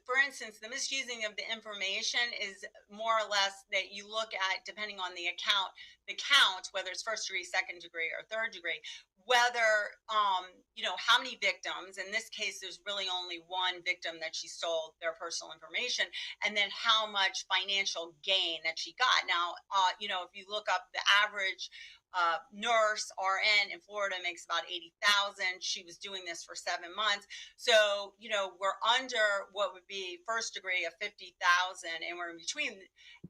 For instance, the misusing of the information is more or less that you look at, depending on the count, whether it's first degree, second degree, or third degree, whether, how many victims. In this case, there's really only one victim that she stole their personal information, and then how much financial gain that she got. Now, if you look up the average nurse RN in Florida makes about $80,000. She was doing this for 7 months. So, we're under what would be first degree of $50,000, and we're in between,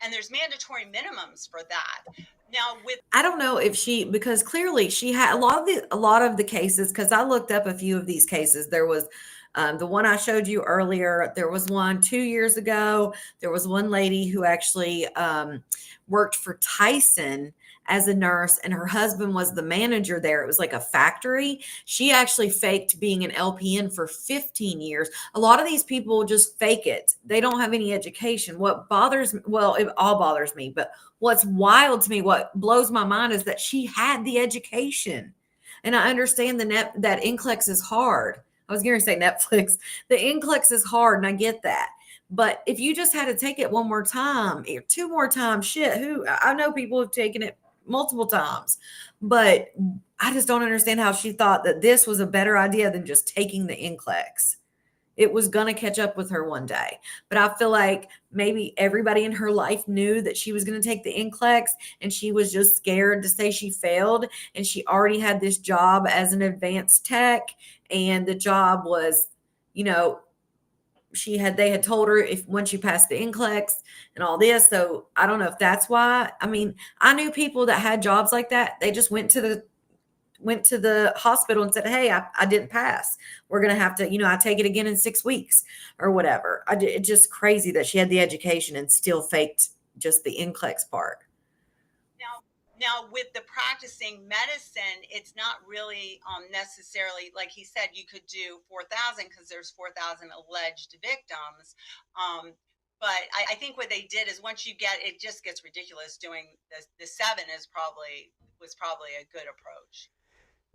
and there's mandatory minimums for that. Now I don't know if because clearly she had a lot of the cases, because I looked up a few of these cases. There was the one I showed you earlier. There was one 2 years ago. There was one lady who actually worked for Tyson as a nurse, and her husband was the manager there. It was like a factory. She actually faked being an LPN for 15 years. A lot of these people just fake it. They don't have any education. What bothers me, well, it all bothers me, but what's wild to me, what blows my mind is that she had the education. And I understand that NCLEX is hard. I was going to say Netflix. The NCLEX is hard, and I get that. But if you just had to take it one more time or 2 more times, I know people have taken it multiple times, but I just don't understand how she thought that this was a better idea than just taking the NCLEX. It was going to catch up with her one day, but I feel like maybe everybody in her life knew that she was going to take the NCLEX, and she was just scared to say she failed, and she already had this job as an advanced tech, and the job was, they had told her when she passed the NCLEX and all this. So I don't know if that's why. I mean, I knew people that had jobs like that. They just went to the hospital and said, "Hey, I didn't pass. We're going to have to, I take it again in 6 weeks or whatever." It's just crazy that she had the education and still faked just the NCLEX part. Now, with the practicing medicine, it's not really necessarily, like he said, you could do 4,000 because there's 4,000 alleged victims. But I think what they did is once you get, it just gets ridiculous. Doing the 7 was probably a good approach.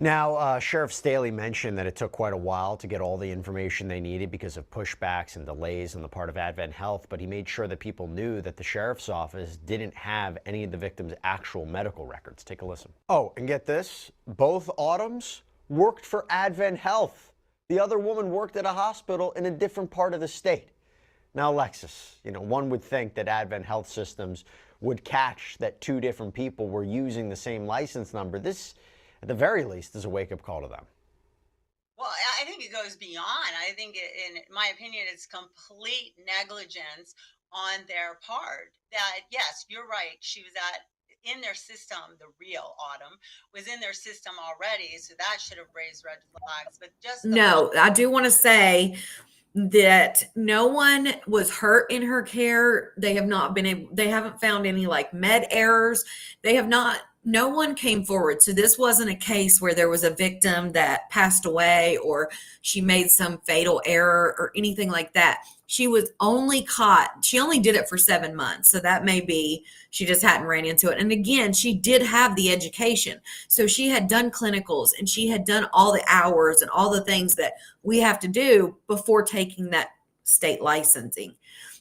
Now, Sheriff Staley mentioned that it took quite a while to get all the information they needed because of pushbacks and delays on the part of Advent Health, but he made sure that people knew that the sheriff's office didn't have any of the victims' actual medical records. Take a listen. Oh, and get this, both Autumns worked for Advent Health. The other woman worked at a hospital in a different part of the state. Now, Alexis, one would think that Advent Health Systems would catch that 2 different people were using the same license number. This, at the very least, is a wake-up call to them. Well, I think it goes beyond. I think, in my opinion, it's complete negligence on their part. That, yes, you're right. She was in their system. The real Autumn was in their system already, so that should have raised red flags. But just I do want to say that no one was hurt in her care. They have not been able, they haven't found any like med errors. They have not, no one came forward. So this wasn't a case where there was a victim that passed away or she made some fatal error or anything like that. She was only caught, she only did it for 7 months. So that may be, she just hadn't ran into it. And again, she did have the education. So she had done clinicals and she had done all the hours and all the things that we have to do before taking that state licensing.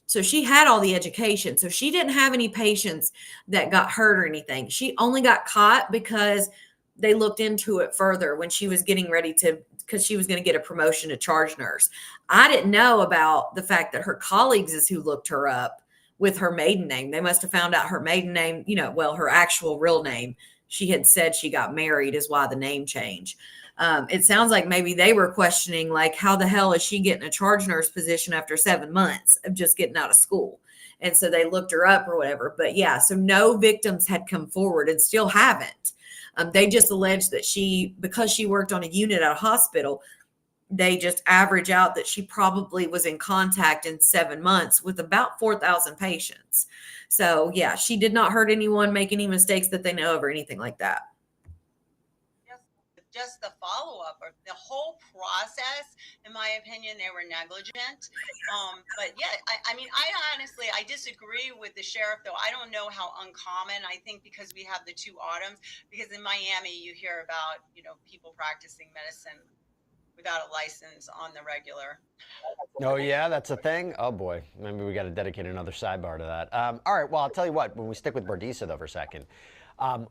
So she had all the education. So she didn't have any patients that got hurt or anything. She only got caught because they looked into it further when she was getting ready to, because she was going to get a promotion to charge nurse. I didn't know about the fact that her colleagues is who looked her up with her maiden name. They must have found out her maiden name, you know, well, her actual real name. She had said she got married is why the name change. It sounds like maybe they were questioning, like, how the hell is she getting a charge nurse position after 7 months of just getting out of school? And so they looked her up or whatever. But yeah, so no victims had come forward and still haven't. They just alleged that she, because she worked on a unit at a hospital, they just average out that she probably was in contact in 7 months with about 4,000 patients. So yeah, she did not hurt anyone, make any mistakes that they know of or anything like that. Just the follow-up or the whole process, in my opinion, they were negligent. But yeah, I mean, I honestly, I disagree with the sheriff, though. I don't know how uncommon. I think because we have the 2 Autumns, because in Miami, you hear about, you know, people practicing medicine without a license on the regular. Oh, yeah, that's a thing? Oh, boy. Maybe we got to dedicate another sidebar to that. All right, well, I'll tell you what, when we stick with Bardisa, though, for a second,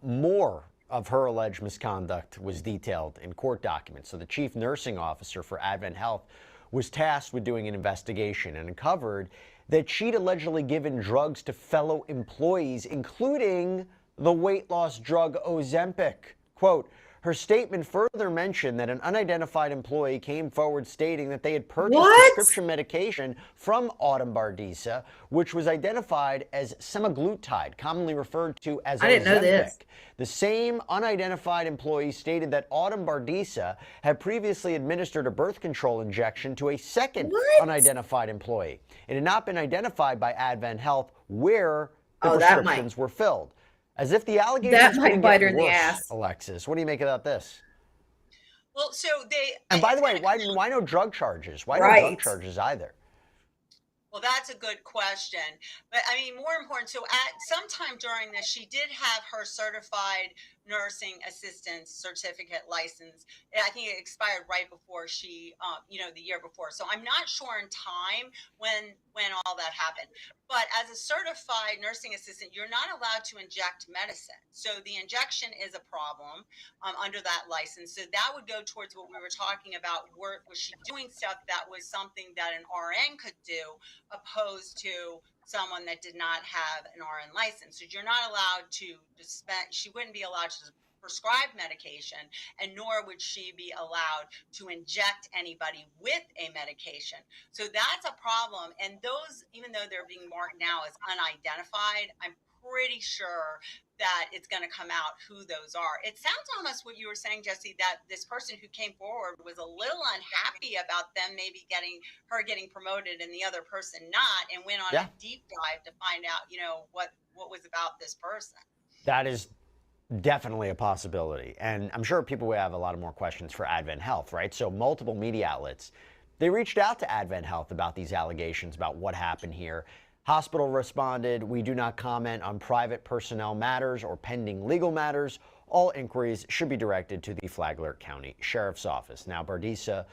more of her alleged misconduct was detailed in court documents. So the chief nursing officer for Advent Health was tasked with doing an investigation and uncovered that she'd allegedly given drugs to fellow employees, including the weight loss drug Ozempic. Quote, her statement further mentioned that an unidentified employee came forward stating that they had purchased prescription medication from Autumn Bardisa, which was identified as semaglutide, commonly referred to as Ozempic. I didn't know this. The same unidentified employee stated that Autumn Bardisa had previously administered a birth control injection to a second unidentified employee. It had not been identified by Advent Health where the prescriptions were filled. As if the allegations couldn't get worse, Alexis. What do you make about this? Well, so they... And by the way, why no drug charges? Why no drug charges either? Well, that's a good question. But I mean, more important, so at sometime during this, she did have her certified nursing assistant certificate license. I think it expired right before she, the year before. So I'm not sure in time when all that happened. But as a certified nursing assistant, you're not allowed to inject medicine. So the injection is a problem under that license. So that would go towards what we were talking about. Was she doing stuff that was something that an RN could do, opposed to someone that did not have an RN license? So you're not allowed to dispense. She wouldn't be allowed to prescribe medication, and nor would she be allowed to inject anybody with a medication. So that's a problem. And those, even though they're being marked now as unidentified, I'm pretty sure that it's going to come out who those are. It sounds almost what you were saying, Jesse, that this person who came forward was a little unhappy about them maybe getting promoted and the other person not, and went on a deep dive to find out, what was about this person. That is definitely a possibility. And I'm sure people will have a lot of more questions for Advent Health, right? So multiple media outlets, they reached out to Advent Health about these allegations about what happened here. Hospital responded, "We do not comment on private personnel matters or pending legal matters. All inquiries should be directed to the Flagler County Sheriff's Office." Now, Bardisa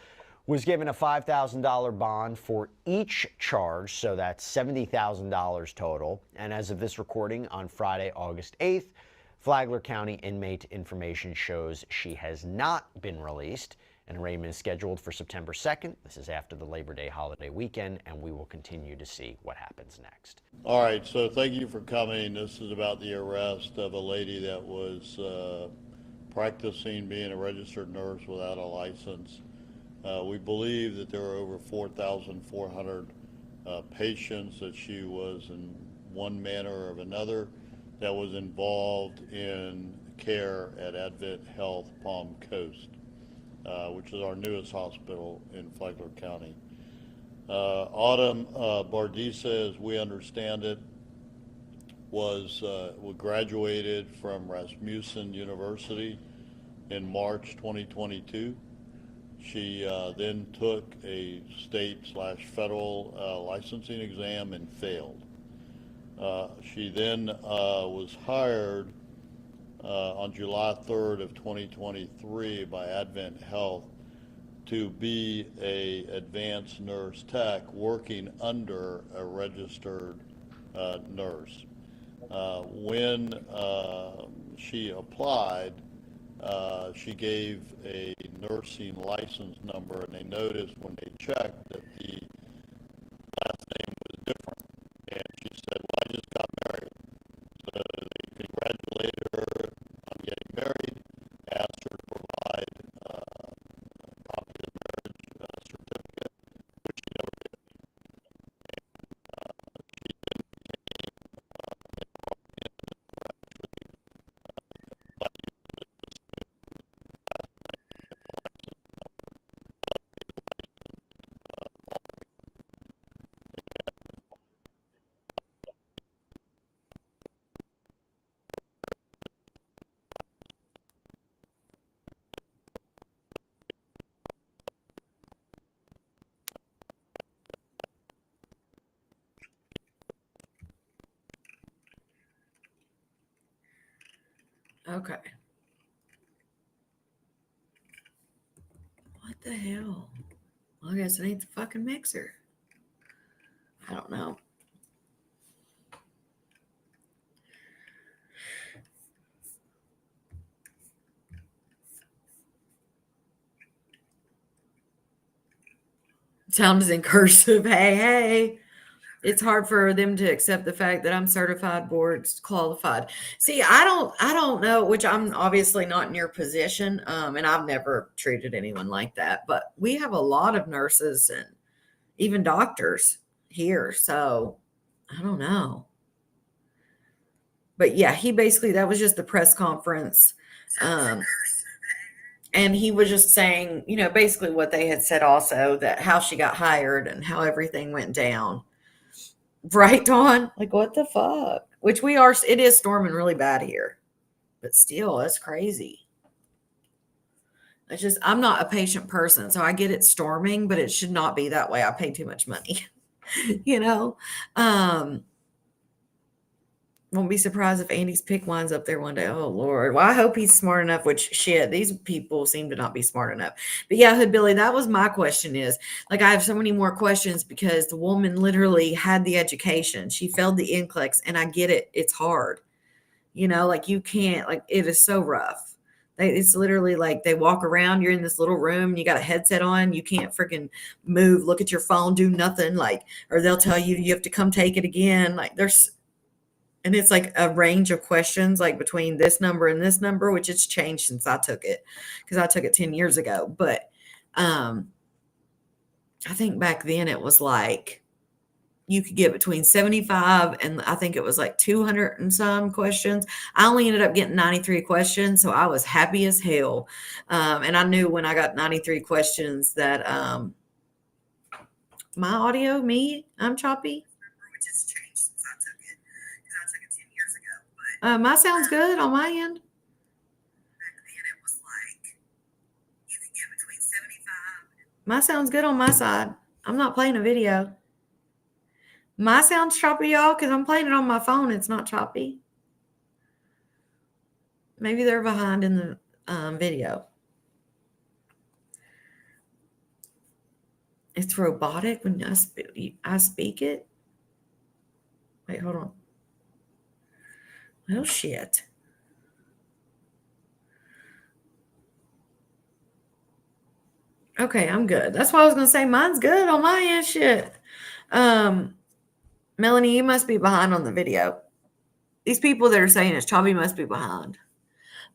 was given a $5,000 bond for each charge, so that's $70,000 total. And as of this recording on Friday, August 8th, Flagler County inmate information shows she has not been released. An arraignment is scheduled for September 2nd. This is after the Labor Day holiday weekend, and we will continue to see what happens next. All right, so thank you for coming. This is about the arrest of a lady that was practicing being a registered nurse without a license. We believe that there are over 4,400 patients that she was in one manner or another that was involved in care at Advent Health Palm Coast, which is our newest hospital in Flagler County. Autumn Bardisa, as we understand it, graduated from Rasmussen University in March 2022. She then took a state/federal licensing exam and failed. She then was hired on July 3rd of 2023 by Advent Health to be a advanced nurse tech working under a registered nurse. When she applied, she gave a nursing license number, and they noticed when they checked that the last name was different. And she said, well, I just got married. So they congratulated her on getting married, asked her to provide a copy of the marriage certificate, which she never did. She then became Okay. What the hell? Well, I guess it ain't the fucking mixer. I don't know. Sound is in cursive. Hey, hey. It's hard for them to accept the fact that I'm certified board qualified. See, I don't know, which I'm obviously not in your position. And I've never treated anyone like that, but we have a lot of nurses and even doctors here. So I don't know. But yeah, that was just the press conference. And he was just saying, basically what they had said also, that how she got hired and how everything went down. Right, Dawn? Like, what the fuck? It is storming really bad here. But still, that's crazy. I'm not a patient person, so I get it storming, but it should not be that way. I pay too much money, Won't be surprised if Andy's pick winds up there one day. Oh, Lord. Well, I hope he's smart enough, which shit, these people seem to not be smart enough. But yeah, Hood Billy, that was my question is, I have so many more questions because the woman literally had the education. She failed the NCLEX, and I get it. It's hard. You can't, it is so rough. It's literally they walk around, you're in this little room, you got a headset on, you can't freaking move, look at your phone, do nothing, or they'll tell you have to come take it again. And it's a range of questions, between this number and this number, which it's changed since I took it, because I took it 10 years ago. But I think back then it was you could get between 75 and I think it was 200 and some questions. I only ended up getting 93 questions, so I was happy as hell. And I knew when I got 93 questions that my audio, I'm choppy. My sound's good on my end. My sound's good on my side. I'm not playing a video. My sound's choppy, y'all, because I'm playing it on my phone. It's not choppy. Maybe they're behind in the video. It's robotic when I speak it. Wait, hold on. Oh, shit. Okay, I'm good. That's what I was going to say. Mine's good on my end. Shit. Melanie, you must be behind on the video. These people that are saying it's choppy must be behind.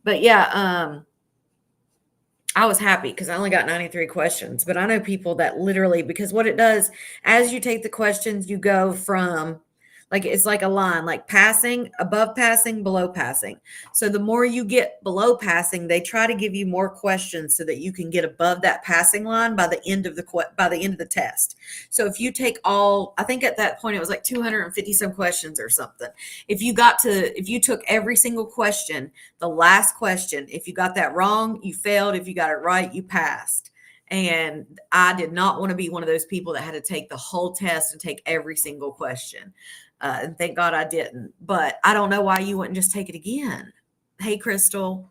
But yeah, I was happy because I only got 93 questions. But I know people that literally, because what it does, as you take the questions, you go from Like it's like a line, like passing, above passing, below passing. So the more you get below passing, they try to give you more questions so that you can get above that passing line by the end of the test. So if you take all, I think at that point it was like 250 some questions or something. If you took every single question, the last question, if you got that wrong, you failed. If you got it right, you passed. And I did not want to be one of those people that had to take the whole test and take every single question. And thank God I didn't. But I don't know why you wouldn't just take it again. Hey, Crystal.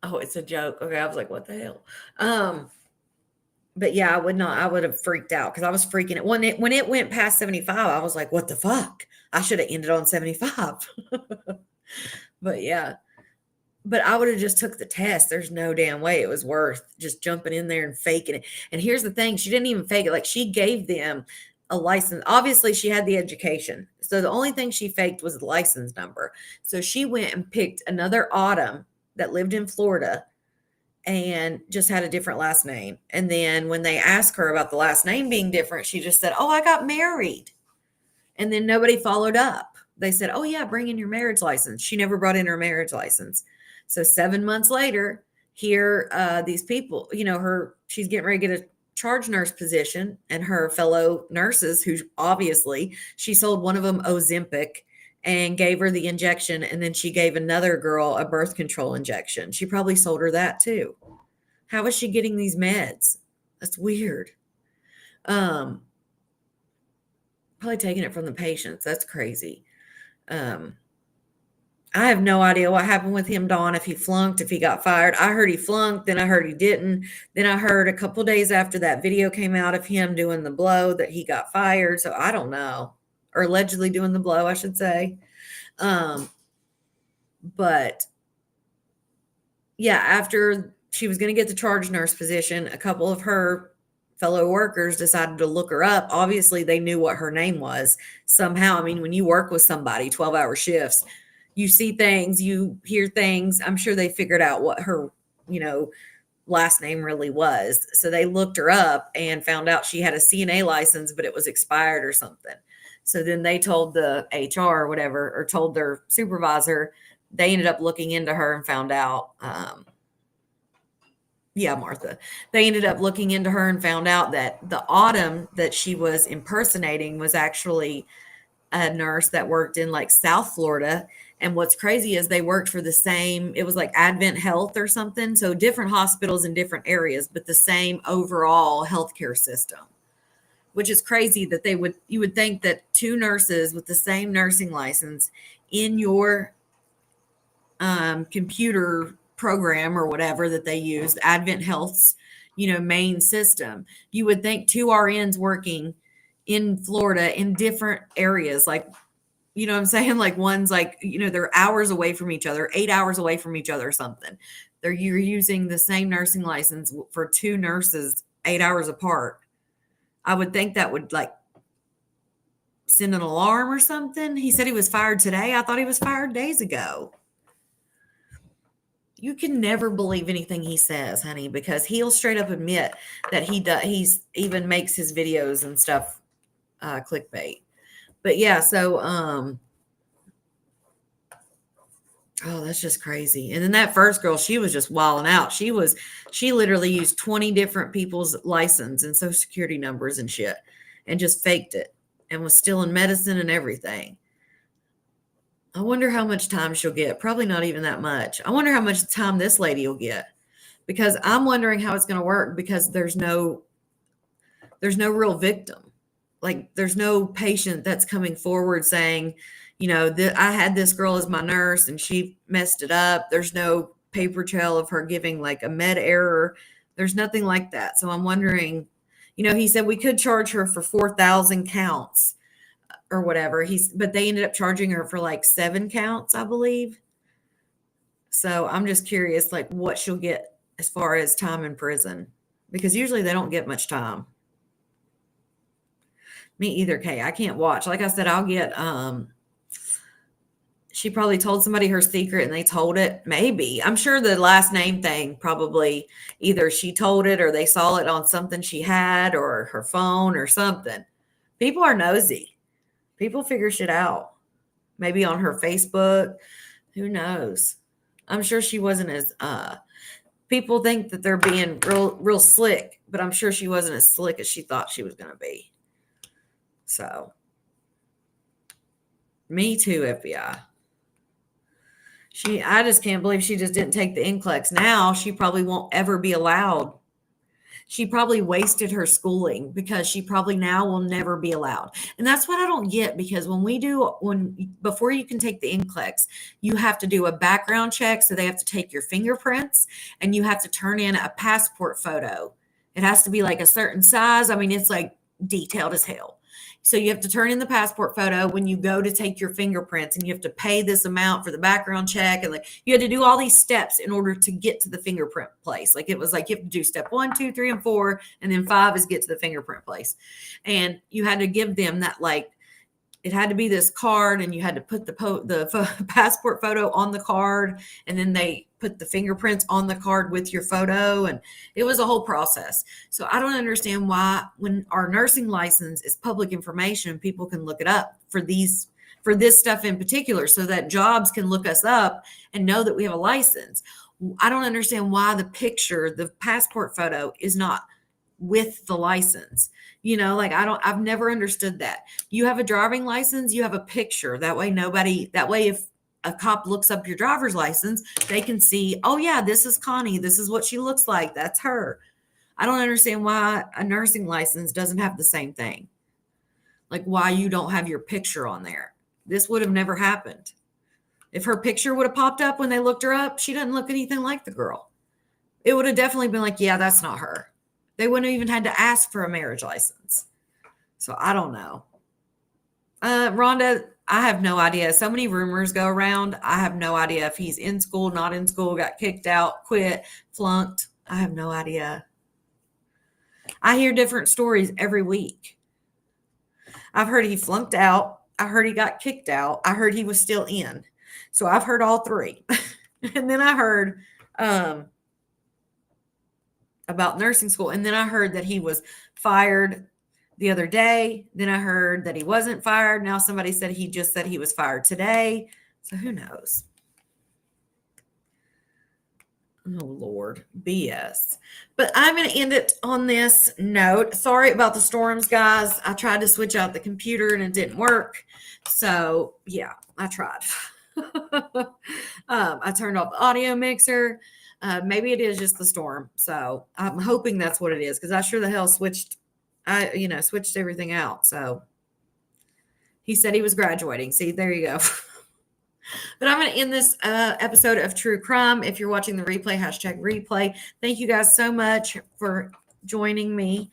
Oh, it's a joke. Okay, I was like, what the hell? But yeah, I would have freaked out because I was freaking it. When it went past 75, I was like, what the fuck? I should have ended on 75. But yeah. But I would have just took the test. There's no damn way it was worth just jumping in there and faking it. And here's the thing. She didn't even fake it. Like she gave them a license. Obviously she had the education. So the only thing she faked was the license number. So she went and picked another Autumn that lived in Florida and just had a different last name. And then when they asked her about the last name being different, she just said, oh, I got married. And then nobody followed up. They said, oh yeah, bring in your marriage license. She never brought in her marriage license. So 7 months later, here, these people, she's getting ready to get a charge nurse position, and her fellow nurses, who obviously she sold one of them Ozempic and gave her the injection. And then she gave another girl a birth control injection. She probably sold her that too. How is she getting these meds? That's weird. Probably taking it from the patients. That's crazy. I have no idea what happened with him, Dawn, if he flunked, if he got fired. I heard he flunked, then I heard he didn't. Then I heard a couple of days after that video came out of him doing the blow that he got fired. So I don't know. Or allegedly doing the blow, I should say. But yeah, after she was going to get the charge nurse position, a couple of her fellow workers decided to look her up. Obviously, they knew what her name was somehow. I mean, when you work with somebody 12-hour shifts, you see things, you hear things. I'm sure they figured out what her, last name really was. So they looked her up and found out she had a CNA license, but it was expired or something. So then they told the HR or whatever, or told their supervisor. They ended up looking into her and found out, Martha. They ended up looking into her and found out that the Autumn that she was impersonating was actually a nurse that worked in like South Florida. And what's crazy is they worked for the same, it was like Advent Health or something. So different hospitals in different areas, but the same overall healthcare system, which is crazy that you would think that two nurses with the same nursing license in your computer program or whatever that they use, Advent Health's, main system, you would think two RNs working in Florida in different areas, like, you know what I'm saying? Like one's like, they're hours away from each other, 8 hours away from each other or something. You're using the same nursing license for two nurses 8 hours apart. I would think that would like send an alarm or something. He said he was fired today. I thought he was fired days ago. You can never believe anything he says, honey, because he'll straight up admit that he's even makes his videos and stuff clickbait. But yeah, so that's just crazy. And then that first girl, she was just wilding out. She literally used 20 different people's license and social security numbers and shit and just faked it and was stealing medicine and everything. I wonder how much time she'll get. Probably not even that much. I wonder how much time this lady will get, because I'm wondering how it's going to work, because there's no real victim. Like there's no patient that's coming forward saying, I had this girl as my nurse and she messed it up. There's no paper trail of her giving like a med error. There's nothing like that. So I'm wondering, he said we could charge her for 4,000 counts or whatever. But they ended up charging her for like 7 counts, I believe. So I'm just curious, like what she'll get as far as time in prison, because usually they don't get much time. Me either, Kay. I can't watch. Like I said, I'll get she probably told somebody her secret and they told it. Maybe. I'm sure the last name thing probably either she told it or they saw it on something she had or her phone or something. People are nosy. People figure shit out. Maybe on her Facebook. Who knows? I'm sure she wasn't as people think that they're being real slick, but I'm sure she wasn't as slick as she thought she was going to be. So, me too, FBI. I just can't believe she just didn't take the NCLEX. Now she probably won't ever be allowed. She probably wasted her schooling because she probably now will never be allowed. And that's what I don't get, because before you can take the NCLEX, you have to do a background check. So they have to take your fingerprints and you have to turn in a passport photo. It has to be like a certain size. I mean, it's like detailed as hell. So you have to turn in the passport photo when you go to take your fingerprints, and you have to pay this amount for the background check. And like, you had to do all these steps in order to get to the fingerprint place. Like, it was like, you have to do step 1, 2, 3, and 4. And then 5 is get to the fingerprint place. And you had to give them that, like, it had to be this card, and you had to put the passport photo on the card. And then they put the fingerprints on the card with your photo. And it was a whole process. So I don't understand why, when our nursing license is public information, people can look it up for this stuff in particular, so that jobs can look us up and know that we have a license. I don't understand why the passport photo is not with the license. You know, like, I've never understood that. You have a driving license, you have a picture. That way if a cop looks up your driver's license, they can see, oh yeah, this is Connie. This is what she looks like. That's her. I don't understand why a nursing license doesn't have the same thing. Like, why you don't have your picture on there. This would have never happened. If her picture would have popped up when they looked her up, she doesn't look anything like the girl. It would have definitely been like, yeah, that's not her. They wouldn't have even had to ask for a marriage license. So I don't know. Rhonda, I have no idea. So many rumors go around. I have no idea if he's in school, not in school, got kicked out, quit, flunked. I have no idea. I hear different stories every week. I've heard he flunked out. I heard he got kicked out. I heard he was still in. So I've heard all three. And then I heard about nursing school. And then I heard that he was fired the other day. Then I heard that he wasn't fired. Now somebody said he just said he was fired today. So who knows? Oh, Lord. BS. But I'm going to end it on this note. Sorry about the storms, guys. I tried to switch out the computer and it didn't work. So, yeah, I tried. I turned off the audio mixer. Maybe it is just the storm. So I'm hoping that's what it is, because I sure the hell switched everything out. So he said he was graduating. See, there you go. But I'm going to end this episode of True Crime. If you're watching the replay, #replay. Thank you guys so much for joining me.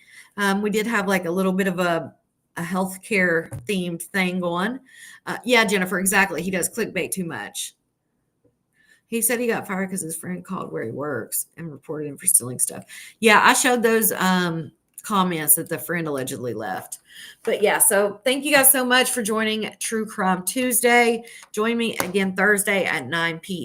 We did have like a little bit of a healthcare themed thing going. Yeah, Jennifer, exactly. He does clickbait too much. He said he got fired because his friend called where he works and reported him for stealing stuff. Yeah, I showed those comments that the friend allegedly left. But yeah, so thank you guys so much for joining True Crime Tuesday. Join me again Thursday at 9 p.m.